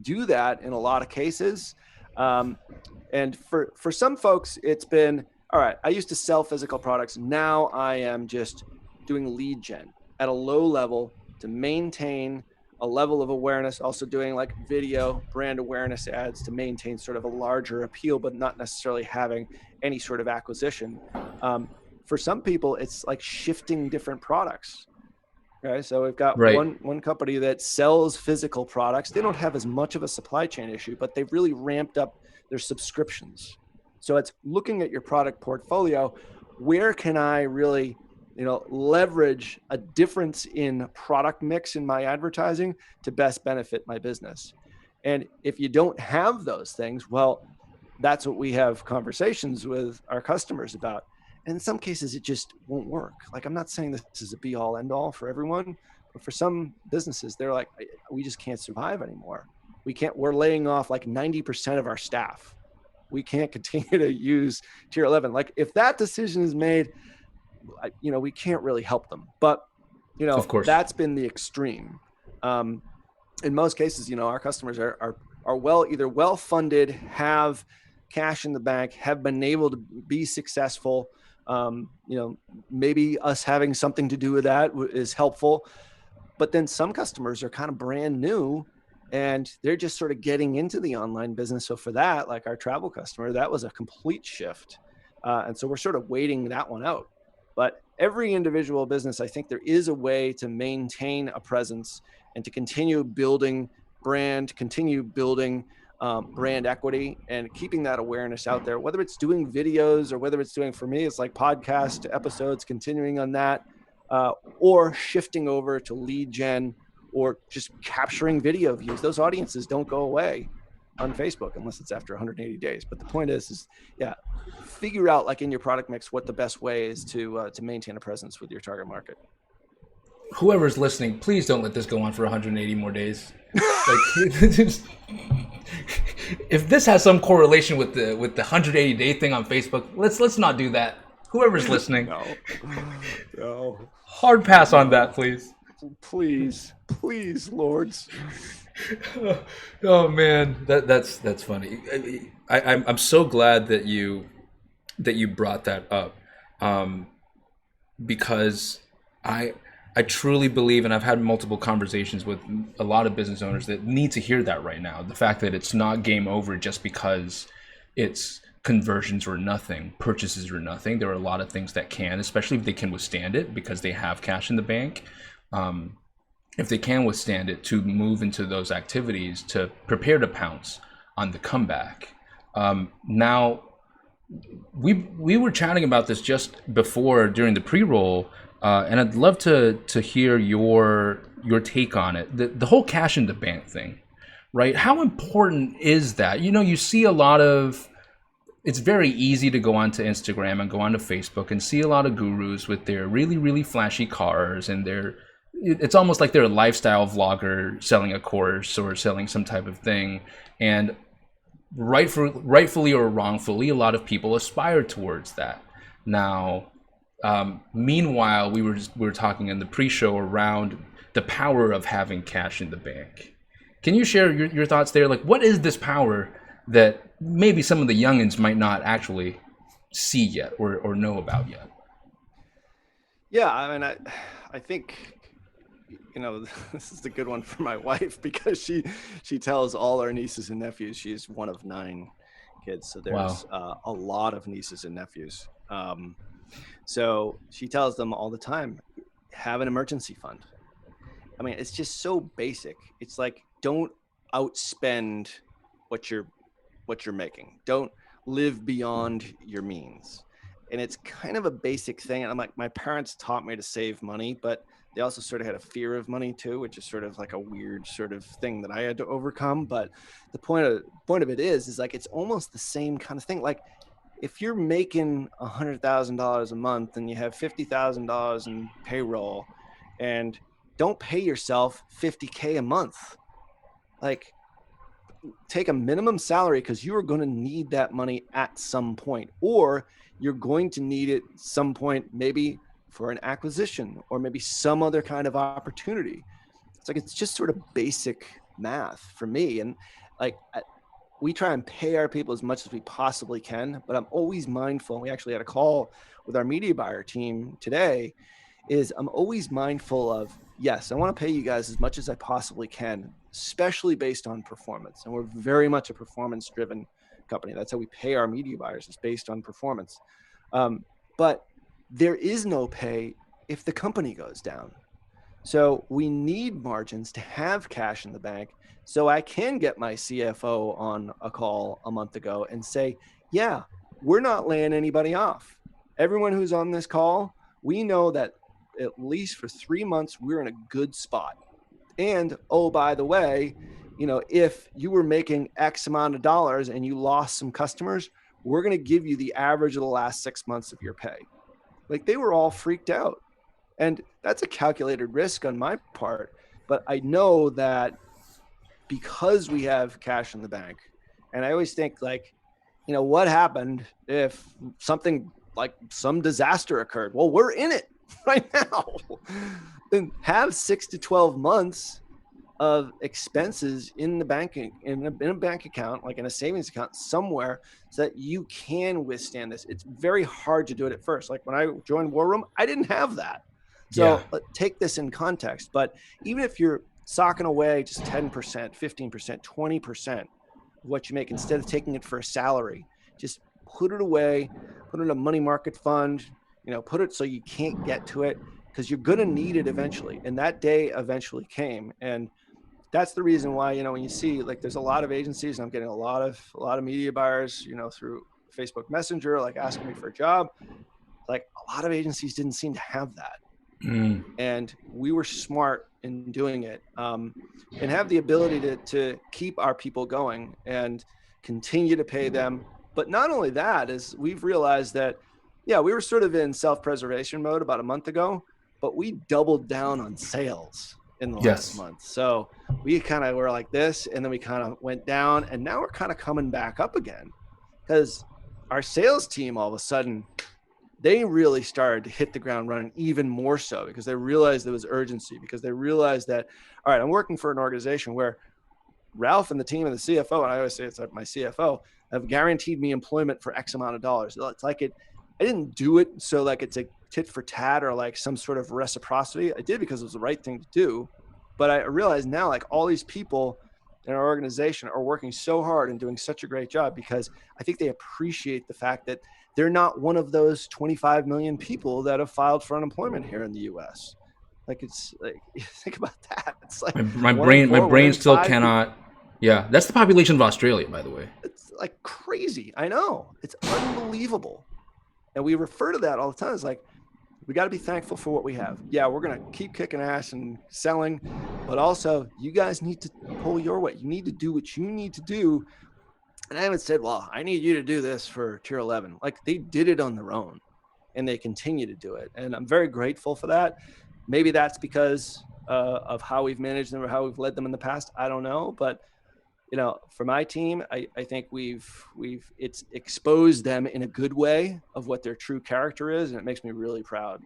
do that in a lot of cases. And for some folks, it's been, all right, I used to sell physical products. Now I am just doing lead gen at a low level to maintain a level of awareness, also doing like video brand awareness ads to maintain sort of a larger appeal, but not necessarily having any sort of acquisition. For some people, it's like shifting different products. Okay, so we've got Right. one company that sells physical products. They don't have as much of a supply chain issue, but they've really ramped up their subscriptions. So it's looking at your product portfolio. Where can I really, leverage a difference in product mix in my advertising to best benefit my business? And if you don't have those things, well, that's what we have conversations with our customers about. And in some cases, it just won't work. Like, I'm not saying this is a be all end all for everyone, but for some businesses, they're like, we just can't survive anymore. We're laying off like 90% of our staff. We can't continue to use tier 11. Like, if that decision is made, we can't really help them. But, Of course. that's been the extreme. Um, in most cases, our customers are either well funded, have cash in the bank, have been able to be successful. Maybe us having something to do with that is helpful. But then some customers are kind of brand new and they're just sort of getting into the online business. So for that, like our travel customer, that was a complete shift. And so we're sort of waiting that one out. But every individual business, I think there is a way to maintain a presence and to continue building brand, continue building brand equity and keeping that awareness out there, whether it's doing videos or whether it's doing, for me, it's like podcast episodes, continuing on that, or shifting over to lead gen or just capturing video views. Those audiences don't go away on Facebook unless it's after 180 days. But the point is yeah, figure out like in your product mix what the best way is to maintain a presence with your target market. Whoever's listening, please don't let this go on for 180 more days. Like, if this has some correlation with the 180-day thing on Facebook, let's not do that. Whoever's listening, No, hard pass on no. that, please. Please, lords. Oh man, that's funny. I'm so glad that you brought that up, because I truly believe, and I've had multiple conversations with a lot of business owners that need to hear that right now. The fact that it's not game over just because it's conversions or nothing, purchases or nothing. There are a lot of things that can, especially if they can withstand it because they have cash in the bank. If they can withstand it, to move into those activities to prepare to pounce on the comeback. Now, we were chatting about this just before during the pre-roll, and I'd love to hear your take on it. The whole cash in the bank thing, right? How important is that? You see a lot of. It's very easy to go onto Instagram and go onto Facebook and see a lot of gurus with their really, really flashy cars and it's almost like they're a lifestyle vlogger selling a course or selling some type of thing. And rightfully or wrongfully, a lot of people aspire towards that. Now, meanwhile, we were talking in the pre-show around the power of having cash in the bank. Can you share your thoughts there? Like, what is this power that maybe some of the youngins might not actually see yet or know about yet? Yeah, I mean, I think this is a good one for my wife because she tells all our nieces and nephews. She's one of 9 kids, so there's Wow. a lot of nieces and nephews. So she tells them all the time, have an emergency fund. I mean, it's just so basic. It's like, don't outspend what you're making. Don't live beyond your means. And it's kind of a basic thing. And I'm like, my parents taught me to save money, but they also sort of had a fear of money too, which is sort of like a weird sort of thing that I had to overcome. But the point of it is like, it's almost the same kind of thing. Like, if you're making $100,000 a month and you have $50,000 in payroll, and don't pay yourself $50K a month, like, take a minimum salary because you are going to need that money at some point, or you're going to need it some point, maybe for an acquisition or maybe some other kind of opportunity. It's just sort of basic math for me. And like, we try and pay our people as much as we possibly can, but I'm always mindful. We actually had a call with our media buyer team today. I'm always mindful of, yes, I want to pay you guys as much as I possibly can, especially based on performance. And we're very much a performance driven company. That's how we pay our media buyers, is based on performance. But there is no pay if the company goes down. So we need margins to have cash in the bank. So I can get my CFO on a call a month ago and say, yeah, we're not laying anybody off. Everyone who's on this call, we know that at least for 3 months, we're in a good spot. And oh, by the way, if you were making X amount of dollars and you lost some customers, we're going to give you the average of the last 6 months of your pay. Like they were all freaked out. And that's a calculated risk on my part. But I know that because we have cash in the bank, and I always think like, what happened if something like some disaster occurred? Well, we're in it right now. And have 6 to 12 months of expenses in the banking in a bank account, like in a savings account somewhere, so that you can withstand this. It's very hard to do it at first. Like when I joined War Room, I didn't have that. Yeah. So take this in context. But even if you're socking away just 10%, 15%, 20% of what you make, instead of taking it for a salary, just put it away, put it in a money market fund, put it so you can't get to it, because you're going to need it eventually. And that day eventually came. And that's the reason why, when you see like there's a lot of agencies, and I'm getting a lot of media buyers, through Facebook Messenger, like asking me for a job. Like a lot of agencies didn't seem to have that. Mm. And we were smart in doing it, and have the ability to keep our people going and continue to pay them. But not only that, is we've realized that, yeah, we were sort of in self-preservation mode about a month ago, but we doubled down on sales in the last Yes. month. So we kind of were like this, and then we kind of went down, and now we're kind of coming back up again, because our sales team all of a sudden, they really started to hit the ground running even more so, because they realized there was urgency, because they realized that, all right, I'm working for an organization where Ralph and the team and the CFO, and I always say it's like my CFO, have guaranteed me employment for X amount of dollars. It's like I didn't do it so like it's a tit for tat or like some sort of reciprocity. I did because it was the right thing to do. But I realize now, like all these people in our organization are working so hard and doing such a great job, because I think they appreciate the fact that they're not one of those 25 million people that have filed for unemployment here in the U.S. Like it's like, think about that. It's like My one in brain my four, one brain in still five people. cannot. Yeah, that's the population of Australia, by the way. It's like crazy. I know, it's unbelievable. And we refer to that all the time. It's like, we got to be thankful for what we have. Yeah, we're going to keep kicking ass and selling, but also you guys need to pull your weight. You need to do what you need to do. And I haven't said, well, I need you to do this for tier 11. Like they did it on their own, and they continue to do it. And I'm very grateful for that. Maybe that's because of how we've managed them or how we've led them in the past. I don't know. But for my team, I think it's exposed them in a good way of what their true character is, and it makes me really proud.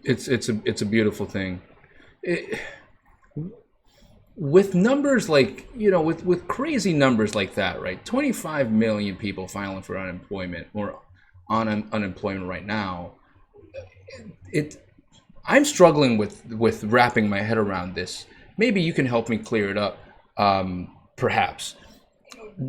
It's a beautiful thing. It, with numbers like with crazy numbers like that, right? 25 million people filing for unemployment or on unemployment right now. It I'm struggling with wrapping my head around this. Maybe you can help me clear it up. Perhaps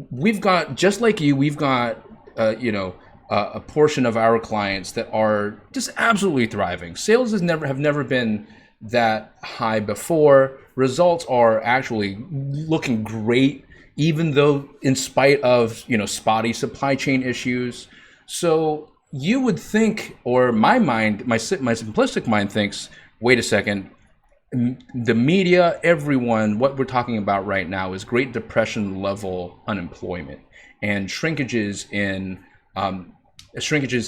we've got, just like you, we've got a portion of our clients that are just absolutely thriving. Sales have never been that high before. Results are actually looking great, even though in spite of spotty supply chain issues. So you would think, or my simplistic mind thinks, wait a second, the media, everyone, what we're talking about right now is Great Depression level unemployment and shrinkages in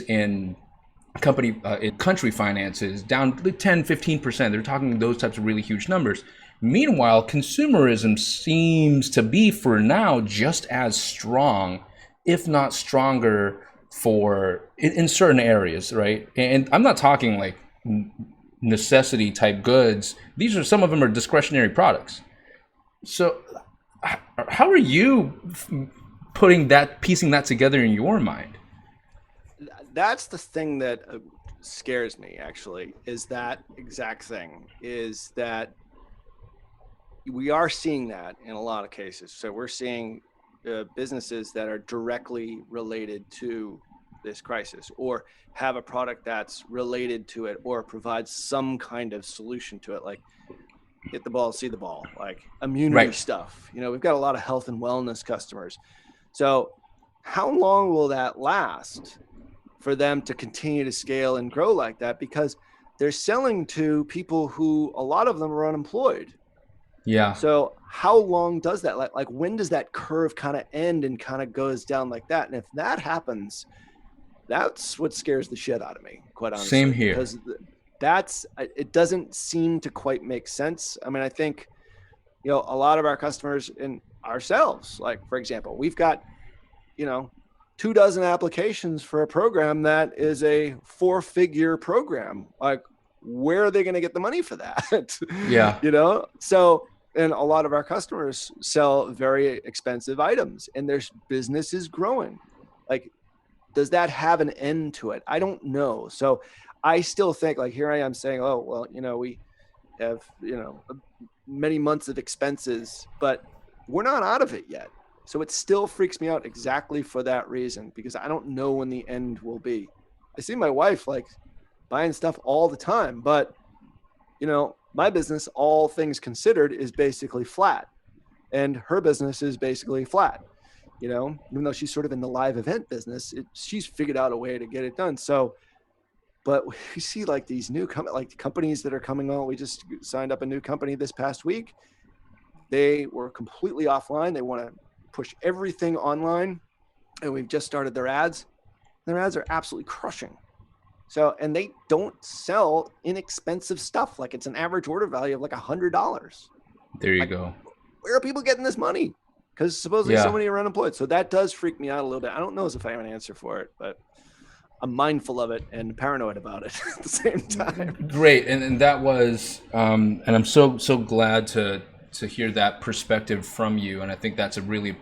in country finances down 10-15%. They're talking those types of really huge numbers. Meanwhile, consumerism seems to be for now just as strong, if not stronger, in certain areas, right? And I'm not talking like necessity type goods. These are, some of them are discretionary products. So how are you piecing that together in your mind? That's the thing that scares me, actually, is that exact thing, is that we are seeing that in a lot of cases. So we're seeing businesses that are directly related to this crisis, or have a product that's related to it, or provides some kind of solution to it, like hit the ball, see the ball, like immunity Right. stuff. We've got a lot of health and wellness customers. So how long will that last for them to continue to scale and grow like that? Because they're selling to people who, a lot of them are unemployed. Yeah. So how long does that, like when does that curve kind of end and kind of goes down like that? And if that happens, that's what scares the shit out of me, quite Same honestly, here. because it doesn't seem to quite make sense. I mean, I think, a lot of our customers and ourselves, like, for example, we've got, 24 applications for a program that is a 4-figure program. Like, where are they going to get the money for that? Yeah. So, and a lot of our customers sell very expensive items, and their business is growing. Like, does that have an end to it? I don't know. So I still think, like, here I am saying, oh, well, we have, many months of expenses, but we're not out of it yet. So it still freaks me out exactly for that reason, because I don't know when the end will be. I see my wife like buying stuff all the time, but my business, all things considered, is basically flat, and her business is basically flat. Even though she's sort of in the live event business, she's figured out a way to get it done. So, but we see like these new companies that are coming on. We just signed up a new company this past week. They were completely offline. They want to push everything online, and we've just started their ads. Their ads are absolutely crushing. So, and they don't sell inexpensive stuff. Like, it's an average order value of like $100. There you Like, go. where are people getting this money? Because supposedly so Yeah. many are unemployed. So that does freak me out a little bit. I don't know if I have an answer for it, but I'm mindful of it and paranoid about it at the same time. Great. And that was and I'm so glad to hear that perspective from you. And I think that's a really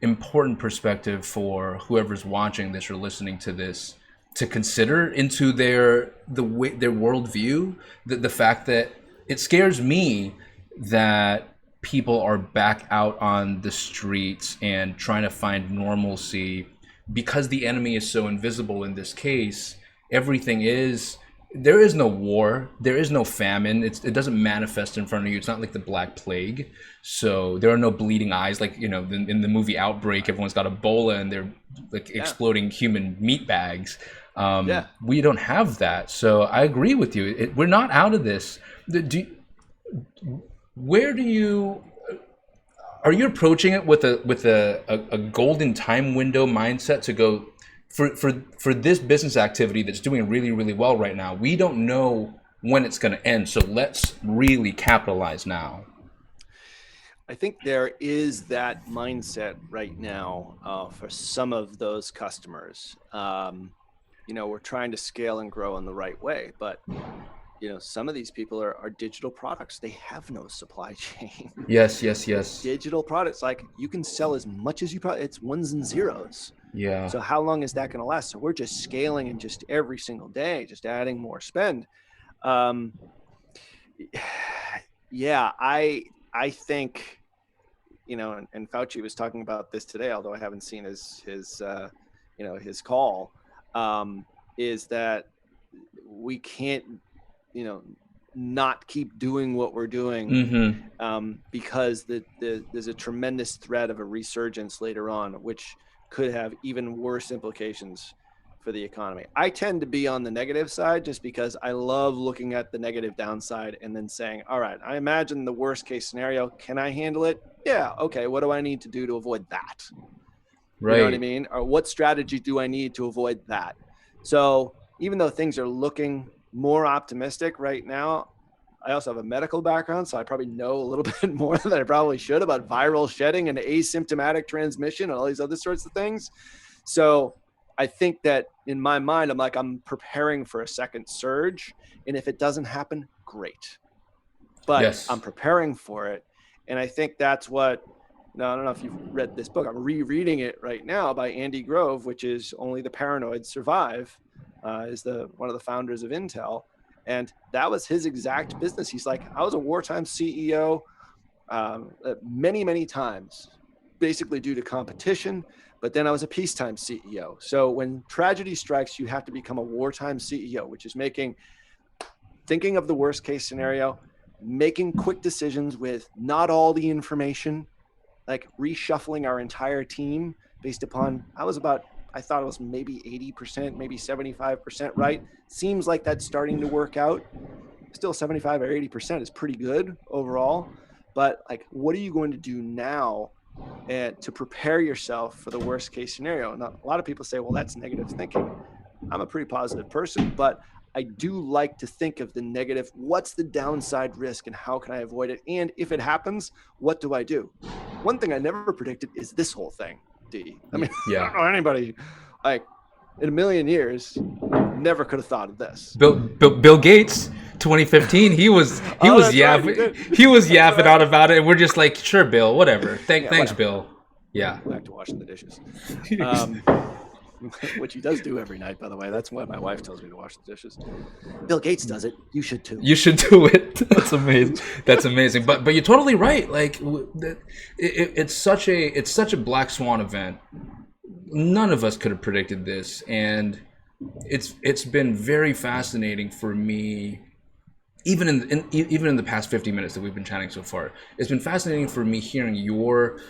important perspective for whoever's watching this or listening to this to consider into their worldview. The fact that it scares me that people are back out on the streets and trying to find normalcy because the enemy is so invisible in this case. There is no war, there is no famine. It doesn't manifest in front of you. It's not like the Black Plague. So there are no bleeding eyes like, in the movie Outbreak. Everyone's got Ebola and they're like exploding human meat bags. Yeah. We don't have that. So I agree with you. We're not out of this. Are you approaching it with a golden time window mindset to go for this business activity that's doing really, really well right now? We don't know when it's going to end, so let's really capitalize now. I think there is that mindset right now for some of those customers. We're trying to scale and grow in the right way, but some of these people are digital products. They have no supply chain. Yes. Digital products, like, you can sell as much as it's ones and zeros. Yeah. So how long is that going to last? So we're just scaling, and just every single day, just adding more spend. Yeah, I think, and Fauci was talking about this today, although I haven't seen his call, is that we can't, not keep doing what we're doing, because there's a tremendous threat of a resurgence later on, which could have even worse implications for the economy. I tend to be on the negative side just because I love looking at the negative downside and then saying, all right, I imagine the worst case scenario. Can I handle it? Yeah. Okay. What do I need to do to avoid that? Right. You know what I mean? Or what strategy do I need to avoid that? So even though things are looking more optimistic right now, I also have a medical background, so I probably know a little bit more than I probably should about viral shedding and asymptomatic transmission and all these other sorts of things. So I think that in my mind, I'm preparing for a second surge. And if it doesn't happen, great. But Yes. I'm preparing for it. And I think that's what, now, I don't know if you've read this book. I'm rereading it right now by Andy Grove, which is Only the Paranoid Survive, is one of the founders of Intel. And that was his exact business. He's like, I was a wartime CEO many, many times, basically due to competition, But then I was a peacetime CEO. So when tragedy strikes, you have to become a wartime CEO, which is thinking of the worst case scenario, making quick decisions with not all the information, like reshuffling our entire team based upon, I thought it was maybe 80%, maybe 75% right. Seems like that's starting to work out. Still 75 or 80% is pretty good overall. But like, what are you going to do now to prepare yourself for the worst case scenario? Now, a lot of people say, well, that's negative thinking. I'm a pretty positive person, but I do like to think of the negative. What's the downside risk and how can I avoid it? And if it happens, what do I do? One thing I never predicted is this whole thing, D. I mean, Yeah. I don't know anybody like in a million years never could have thought of this. Bill Gates, 2015, he was yapping, right, he was that's yapping right. out about it, and we're just like, sure, Bill, whatever. Thanks, Whatever. Bill. Yeah. Back to washing the dishes. Which he does do every night, by the way. That's why my wife tells me to wash the dishes. Bill Gates does it. You should too. You should do it. That's amazing. That's amazing. But you're totally right. Like it's such a black swan event. None of us could have predicted this, and it's been very fascinating for me. Even in the past 50 minutes that we've been chatting so far, it's been fascinating for me hearing your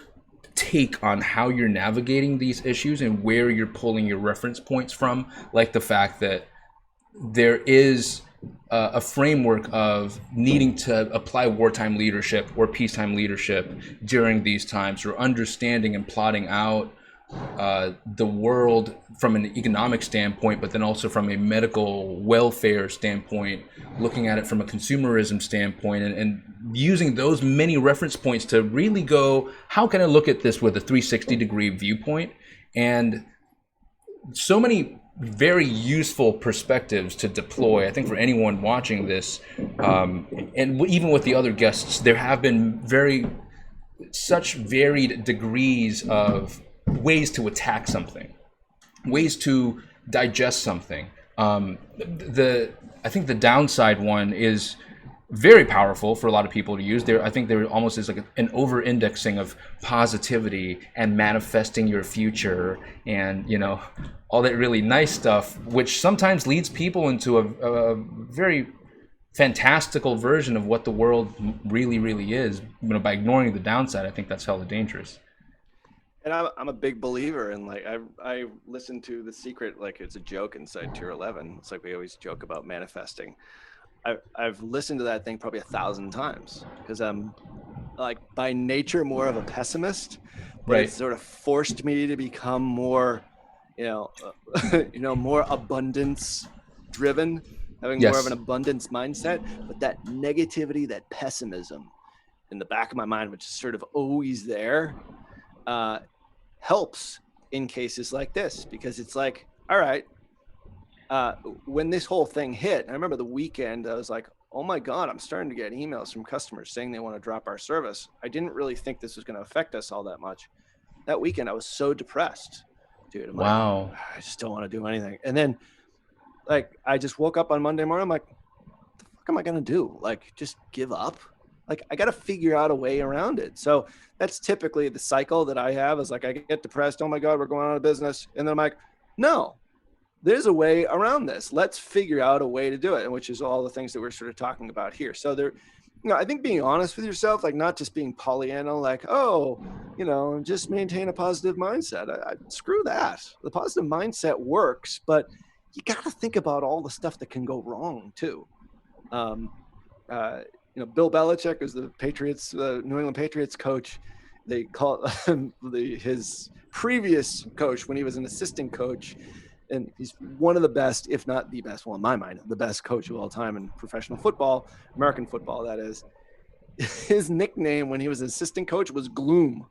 take on how you're navigating these issues and where you're pulling your reference points from, like the fact that there is a framework of needing to apply wartime leadership or peacetime leadership during these times, or understanding and plotting out the world from an economic standpoint, but then also from a medical welfare standpoint, looking at it from a consumerism standpoint, and using those many reference points to really go, how can I look at this with a 360-degree viewpoint? And so many very useful perspectives to deploy, I think, for anyone watching this. And even with the other guests, there have been such varied degrees of ways to attack something, ways to digest something. I think the downside one is very powerful for a lot of people to use. I think there almost is like an over-indexing of positivity and manifesting your future, and all that really nice stuff, which sometimes leads people into a very fantastical version of what the world really, really is. By ignoring the downside, I think that's hella dangerous. And I'm a big believer in, like, I listen to The Secret like it's a joke inside Tier 11. It's like we always joke about manifesting. I've listened to that thing probably 1,000 times because I'm, like, by nature more of a pessimist, but Right. It's sort of forced me to become more, more abundance driven, having Yes. more of an abundance mindset. But that negativity, that pessimism in the back of my mind, which is sort of always there, helps in cases like this, because it's like, all right, when this whole thing hit, I remember the weekend, I was like, oh my God, I'm starting to get emails from customers saying they want to drop our service. I didn't really think this was going to affect us all that much. That weekend, I was so depressed, dude. I'm Wow. like, I just don't want to do anything. And then, like, I just woke up on Monday morning. I'm like, what the fuck am I going to do? Like, just give up? Like, I got to figure out a way around it. So that's typically the cycle that I have, is like, I get depressed. Oh my God, we're going out of business. And then I'm like, no, there's a way around this. Let's figure out a way to do it. And which is all the things that we're sort of talking about here. So there, I think being honest with yourself, like, not just being Pollyanna, like, oh, just maintain a positive mindset. Screw that. The positive mindset works, but you got to think about all the stuff that can go wrong too. Bill Belichick is the Patriots, New England Patriots coach. They call his previous coach when he was an assistant coach, and he's one of the best, if not the best, well, in my mind, the best coach of all time in professional football, American football, that is. His nickname when he was an assistant coach was Gloom,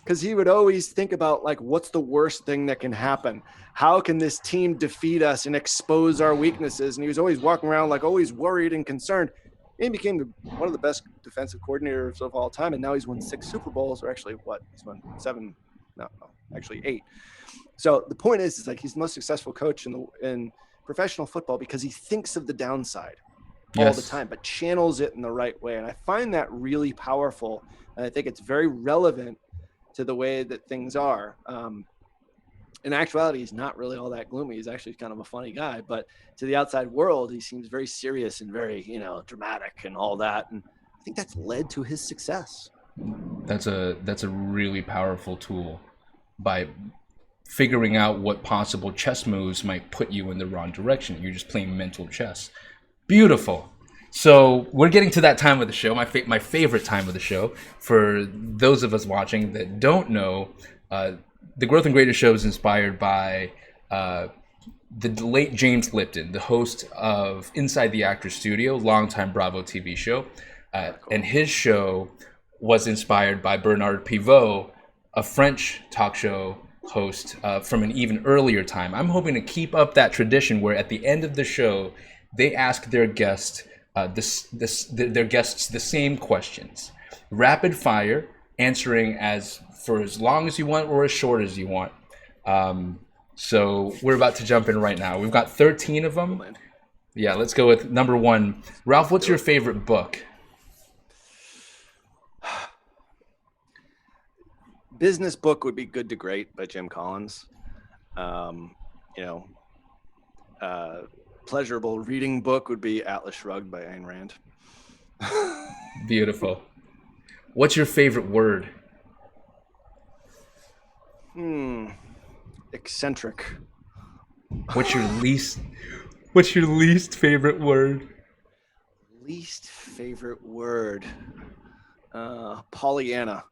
because he would always think about, like, what's the worst thing that can happen? How can this team defeat us and expose our weaknesses? And he was always walking around, like, always worried and concerned. And he became one of the best defensive coordinators of all time. And now he's won 6 Super Bowls, or actually he's won 7, no, actually 8. So the point is like, he's the most successful coach in professional football because he thinks of the downside all the time, but channels it in the right way. And I find that really powerful. And I think it's very relevant to the way that things are. In actuality, he's not really all that gloomy. He's actually kind of a funny guy, but to the outside world, he seems very serious and very, dramatic and all that. And I think that's led to his success. That's a really powerful tool by figuring out what possible chess moves might put you in the wrong direction. You're just playing mental chess. Beautiful. So we're getting to that time of the show, my favorite time of the show. For those of us watching that don't know, the Growth and Greatness show is inspired by the late James Lipton, the host of Inside the Actors Studio, longtime Bravo TV show. And his show was inspired by Bernard Pivot, a French talk show host from an even earlier time. I'm hoping to keep up that tradition where at the end of the show, they ask their guests the same questions, rapid fire, answering for as long as you want or as short as you want. So we're about to jump in right now. We've got 13 of them. Yeah, let's go with number 1. Ralph, what's your favorite book? Business book would be Good to Great by Jim Collins. Pleasurable reading book would be Atlas Shrugged by Ayn Rand. Beautiful. What's your favorite word? Eccentric. What's your least favorite word? Least favorite word. Pollyanna.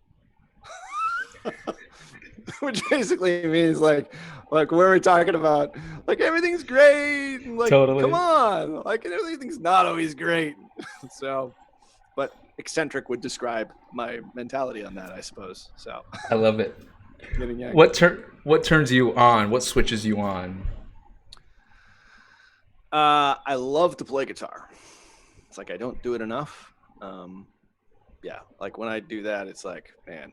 Which basically means like what we're talking about, like everything's great, and like Totally. Come on, like everything's not always great. So, but eccentric would describe my mentality on that, I suppose. So I love it. Getting What turns you on? What switches you on? I love to play guitar. It's like I don't do it enough. Yeah, like when I do that, it's like, man,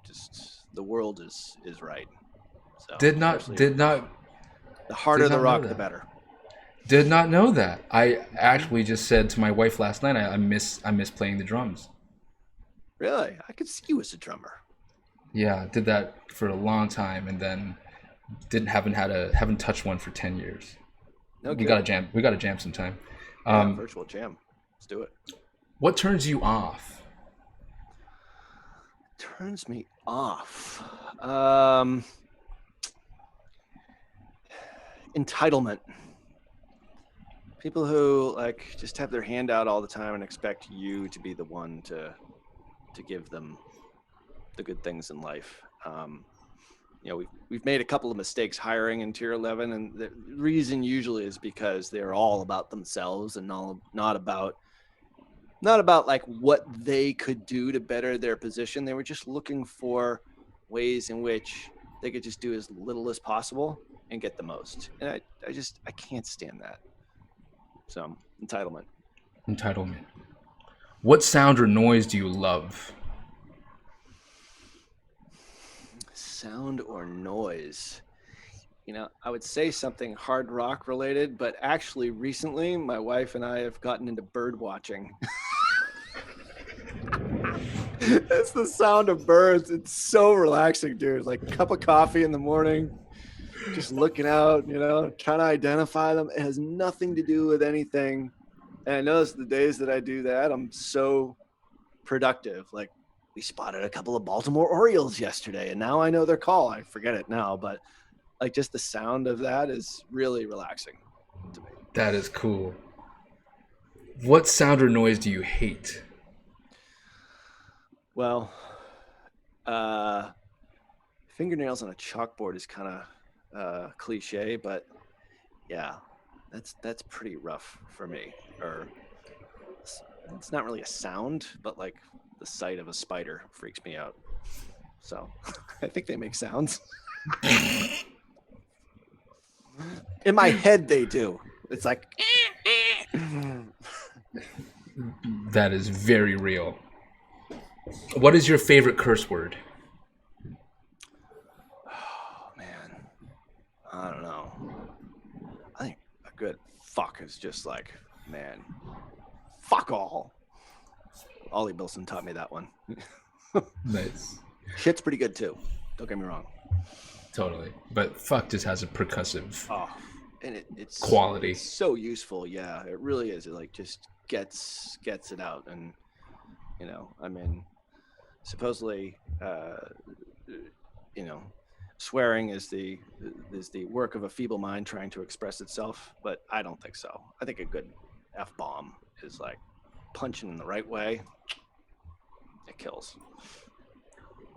just the world is right. So Did not the harder the rock, the better. Did not know that. I actually just said to my wife last night, I miss playing the drums. Really? I could see you as a drummer. Yeah, did that for a long time, and then haven't touched one for 10 years. No, we gotta jam sometime. Virtual jam. Let's do it. What turns you off? Turns me off. Entitlement. People who like just have their hand out all the time and expect you to be the one to give them the good things in life. We've made a couple of mistakes hiring in Tier 11, and the reason usually is because they're all about themselves and not about like what they could do to better their position. They were just looking for ways in which they could just do as little as possible and get the most. And I can't stand that. So entitlement. What sound or noise do you love? Sound or noise? I would say something hard rock related, but actually recently my wife and I have gotten into bird watching. It's the sound of birds. It's so relaxing, dude. Like a cup of coffee in the morning, just looking out, trying to identify them. It has nothing to do with anything. And I notice the days that I do that, I'm so productive. Like we spotted a couple of Baltimore Orioles yesterday, and now I know their call. I forget it now, but like just the sound of that is really relaxing to me. That is cool. What sound or noise do you hate? Well, fingernails on a chalkboard is kind of cliche, but yeah, that's pretty rough for me. Or it's not really a sound, but like the sight of a spider freaks me out. So I think they make sounds. In my head, they do. It's like. That is very real. What is your favorite curse word? Oh, man. I don't know. I think a good fuck is just like, man, fuck all. Ollie Bilson taught me that one. Nice. Shit's pretty good too. Don't get me wrong. Totally. But fuck just has a percussive Oh, and it's quality. so useful. Yeah, it really is. It like just gets it out, and I mean, supposedly, you know, swearing is the work of a feeble mind trying to express itself, but I don't think so. I think a good f bomb is like punching in the right way. It kills.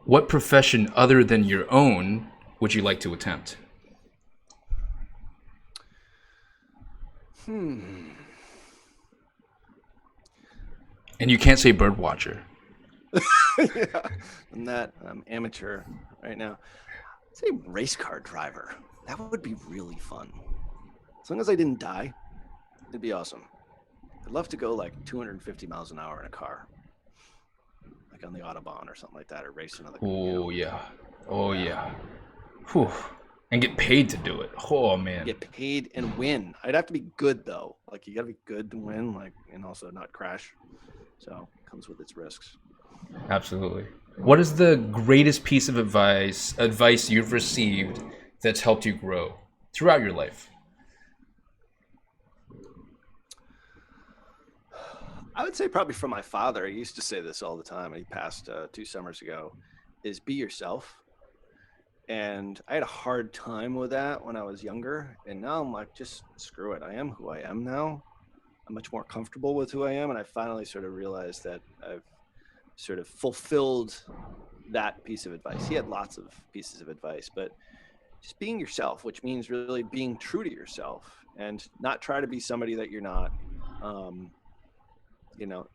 What profession other than your own would you like to attempt? Hmm. And you can't say bird watcher. Yeah, I'm that amateur right now. I'd say race car driver. That would be really fun. As long as I didn't die, it'd be awesome. I'd love to go like 250 miles an hour in a car, like on the autobahn or something like that, or race another. Oh yeah. Oh Yeah, yeah. Whew. And get paid to do it. Oh man. get paid and win. I'd have to be good though. Like you got to be good to win, like, and also not crash. So it comes with its risks. Absolutely. What is the greatest piece of advice you've received that's helped you grow throughout your life? I would say probably from my father. He used to say this all the time, and he passed 2 summers ago. Is be yourself. And I had a hard time with that when I was younger, and now I'm like, just screw it. I am who I am now. I'm much more comfortable with who I am, and I finally sort of realized that I've sort of fulfilled that piece of advice. He had lots of pieces of advice, but just being yourself, which means really being true to yourself and not try to be somebody that you're not. Um,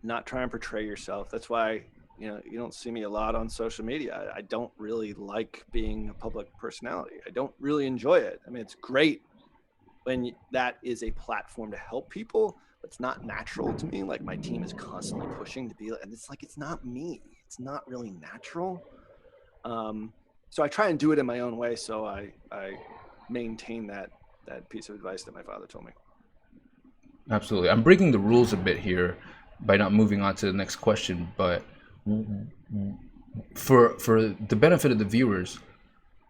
not try and portray yourself. That's why you don't see me a lot on social media. I don't really like being a public personality. I don't really enjoy it. I mean, it's great when that is a platform to help people, but it's not natural to me. Like my team is constantly pushing to be, and it's like it's not me. It's not really natural. Um, so I try and do it in my own way. So I maintain that piece of advice that my father told me. Absolutely. I'm breaking the rules a bit here by not moving on to the next question, but for the benefit of the viewers,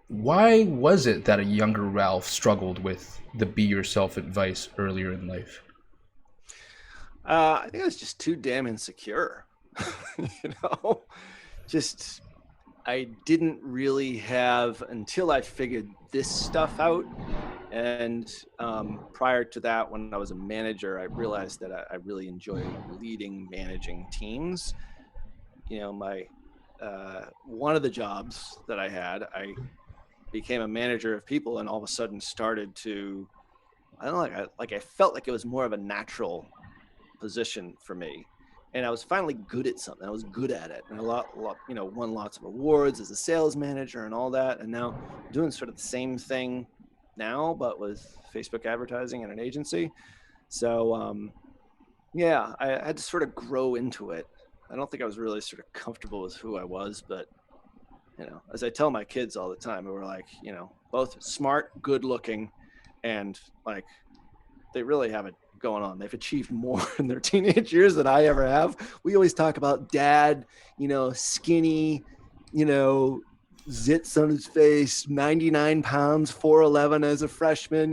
why was it that a younger Ralph struggled with the be yourself advice earlier in life? I think I was just too damn insecure. you know, just I didn't really have until I figured this stuff out. And prior to that, when I was a manager, I realized that I really enjoy leading, managing teams. My one of the jobs that I had, I became a manager of people, and all of a sudden started to, I don't know, I felt like it was more of a natural position for me. And I was finally good at something. I was good at it, and won lots of awards as a sales manager and all that. And now I'm doing sort of the same thing now, but with Facebook advertising and an agency. So yeah, I had to sort of grow into it. I don't think I was really sort of comfortable with who I was, but as I tell my kids all the time, we're like, both smart, good looking, and like they really have it going on. They've achieved more in their teenage years than I ever have. We always talk about dad, skinny, zits on his face, 99 pounds, 4'11 as a freshman,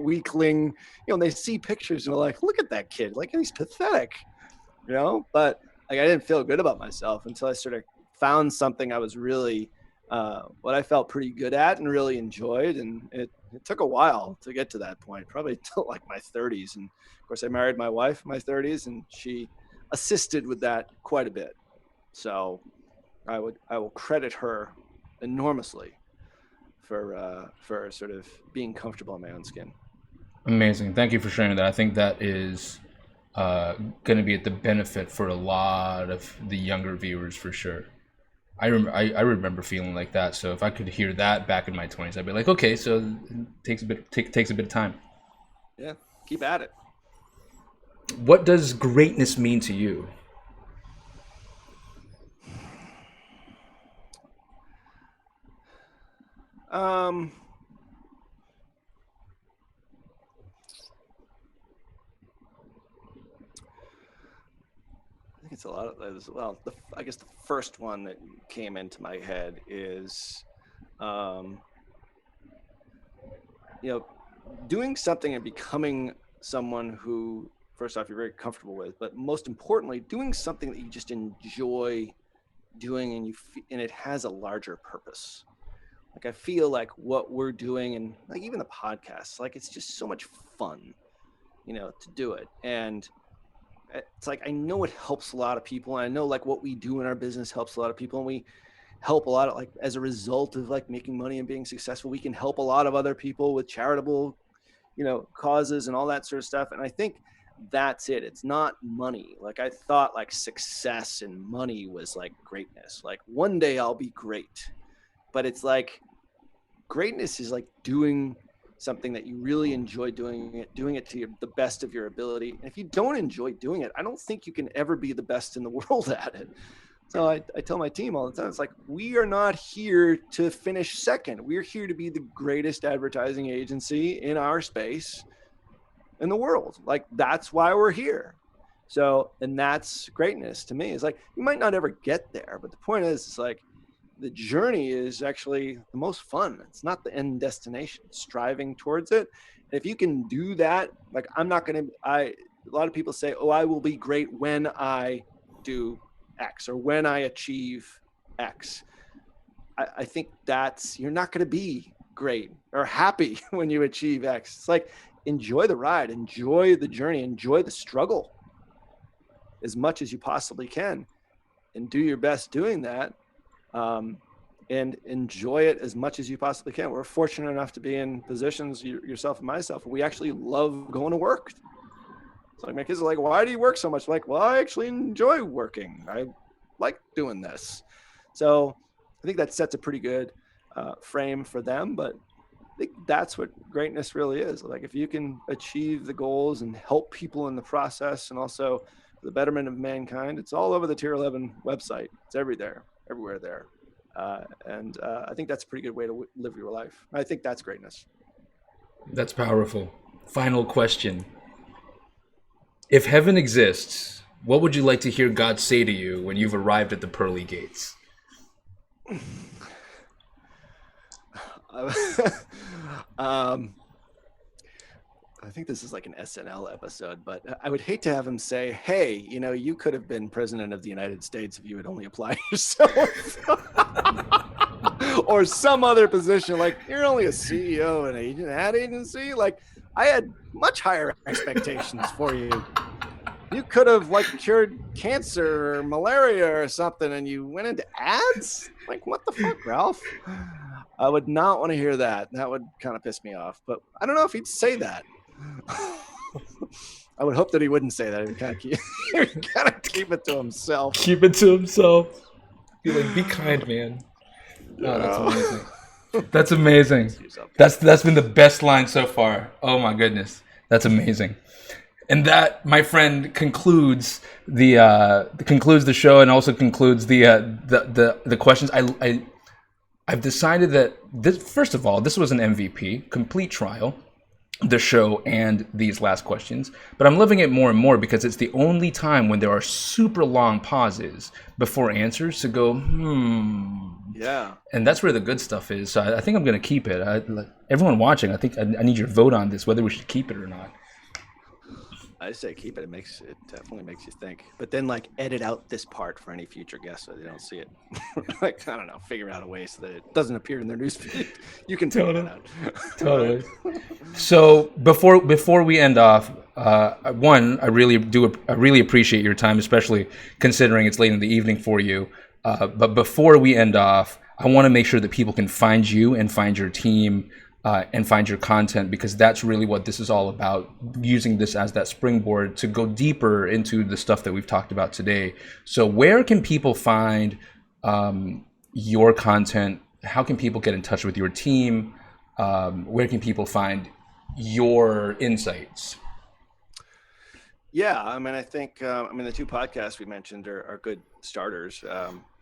weakling, and they see pictures and they're like, look at that kid. Like, he's pathetic, but like, I didn't feel good about myself until I sort of found something I was really, what I felt pretty good at and really enjoyed. And it took a while to get to that point, probably till like my 30s. And of course, I married my wife in my 30s, and she assisted with that quite a bit. So I will credit her enormously for sort of being comfortable in my own skin. Amazing. Thank you for sharing that. I think that is going to be at the benefit for a lot of the younger viewers for sure. I remember feeling like that. So if I could hear that back in my 20s, I'd be like, okay, so it takes a bit of time. Yeah, keep at it. What does greatness mean to you? Um, I think it's a lot of those. Well, I guess the first one that came into my head is, um, you know, doing something and becoming someone who, first off, you're very comfortable with, but most importantly, doing something that you just enjoy doing, and it has a larger purpose. Like I feel like what we're doing, and like even the podcast, like it's just so much fun, to do it. And it's like I know it helps a lot of people, and I know like what we do in our business helps a lot of people, and we help a lot of, like, as a result of like making money and being successful, we can help a lot of other people with charitable causes and all that sort of stuff. And I think that's it. It's not money. Like I thought like success and money was like greatness. Like one day I'll be great. But it's like greatness is like doing something that you really enjoy doing it to the best of your ability. And if you don't enjoy doing it, I don't think you can ever be the best in the world at it. So I tell my team all the time, it's like, we are not here to finish second. We're here to be the greatest advertising agency in our space in the world. Like, that's why we're here. So, and that's greatness to me. It's like, you might not ever get there, but the point is, it's like, the journey is actually the most fun. It's not the end destination, striving towards it. And if you can do that, like, a lot of people say, oh, I will be great when I do X or when I achieve X. I think you're not going to be great or happy when you achieve X. It's like, enjoy the ride, enjoy the journey, enjoy the struggle as much as you possibly can, and do your best doing that. And enjoy it as much as you possibly can. We're fortunate enough to be in positions, yourself and myself, we actually love going to work. So like my kids are like, why do you work so much? I'm like, well, I actually enjoy working. I like doing this. So I think that sets a pretty good frame for them. But I think that's what greatness really is. Like if you can achieve the goals and help people in the process, and also for the betterment of mankind, it's all over the Tier 11 website. It's everywhere there. And I think that's a pretty good way to live your life. I think that's greatness. That's powerful. Final question. If heaven exists, what would you like to hear God say to you when you've arrived at the pearly gates? I think this is like an SNL episode, but I would hate to have him say, hey, you could have been president of the United States if you had only applied yourself. Or some other position, like you're only a CEO and agent ad agency. Like I had much higher expectations for you. You could have like cured cancer or malaria or something, and you went into ads. Like what the fuck, Ralph? I would not want to hear that. That would kind of piss me off. But I don't know if he'd say that. I would hope that he wouldn't say that. He'd kind of keep it to himself. Keep it to himself. Be like, be kind, man. Oh, that's amazing. That's amazing. That's been the best line so far. Oh my goodness, that's amazing. And that, my friend, concludes the show, and also concludes the questions. I've decided that this, first of all, this was an MVP, complete trial, the show and these last questions. But I'm loving it more and more because it's the only time when there are super long pauses before answers to go, Yeah. And that's where the good stuff is. So I think I'm going to keep it. Everyone watching, I think I need your vote on this, whether we should keep it or not. I say keep it. It definitely makes you think. But then like edit out this part for any future guests so they don't see it. Like, I don't know, figure out a way so that it doesn't appear in their newsfeed. You can figure it out. Totally. So before we end off, one, I really appreciate your time, especially considering it's late in the evening for you. But before we end off, I want to make sure that people can find you and find your team and find your content, because that's really what this is all about, using this as that springboard to go deeper into the stuff that we've talked about today. So where can people find your content? How can people get in touch with your team? Where can people find your insights? Yeah, I mean, I think, the two podcasts we mentioned are good starters.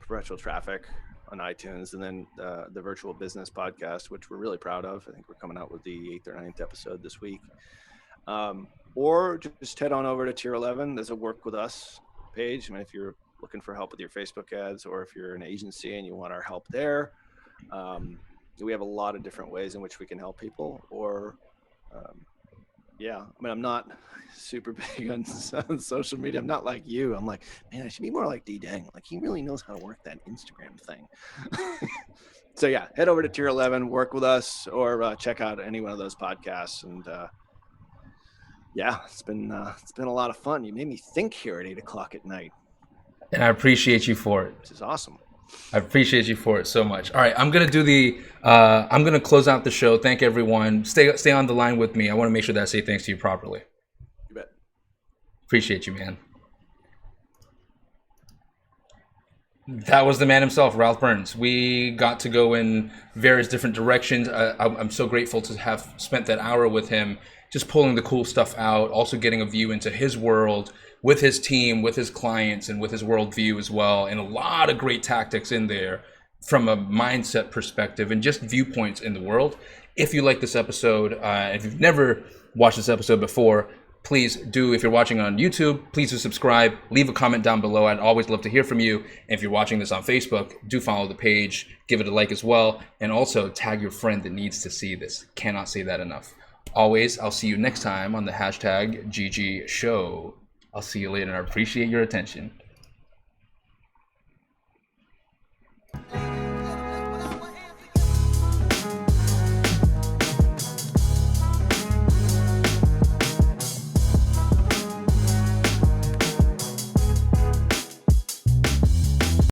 Perpetual Traffic on iTunes, and then the Virtual Business Podcast, which we're really proud of. I think we're coming out with the 8th or 9th episode this week. Or just head on over to Tier 11. There's a Work With Us page. I mean, if you're looking for help with your Facebook ads, or if you're an agency and you want our help there, we have a lot of different ways in which we can help people. Or yeah, I mean, I'm not super big on social media. I'm not like you. I'm like, man, I should be more like D-Dang. Like, he really knows how to work that Instagram thing. So yeah, head over to Tier 11, work with us, or check out any one of those podcasts. And yeah, it's been a lot of fun. You made me think here at 8 o'clock at night. And I appreciate you for it. This is awesome. I appreciate you for it so much. All right, I'm gonna close out the show. Thank everyone. Stay on the line with me. I want to make sure that I say thanks to you properly. You bet. Appreciate you, man. That was the man himself, Ralph Burns. We got to go in various different directions. I'm so grateful to have spent that hour with him, just pulling the cool stuff out, also getting a view into his world, with his team, with his clients, and with his worldview as well. And a lot of great tactics in there from a mindset perspective and just viewpoints in the world. If you like this episode, if you've never watched this episode before, please do. If you're watching on YouTube, please do subscribe. Leave a comment down below. I'd always love to hear from you. And if you're watching this on Facebook, do follow the page, give it a like as well. And also tag your friend that needs to see this. Cannot say that enough. Always, I'll see you next time on the hashtag GG Show. I'll see you later, and I appreciate your attention.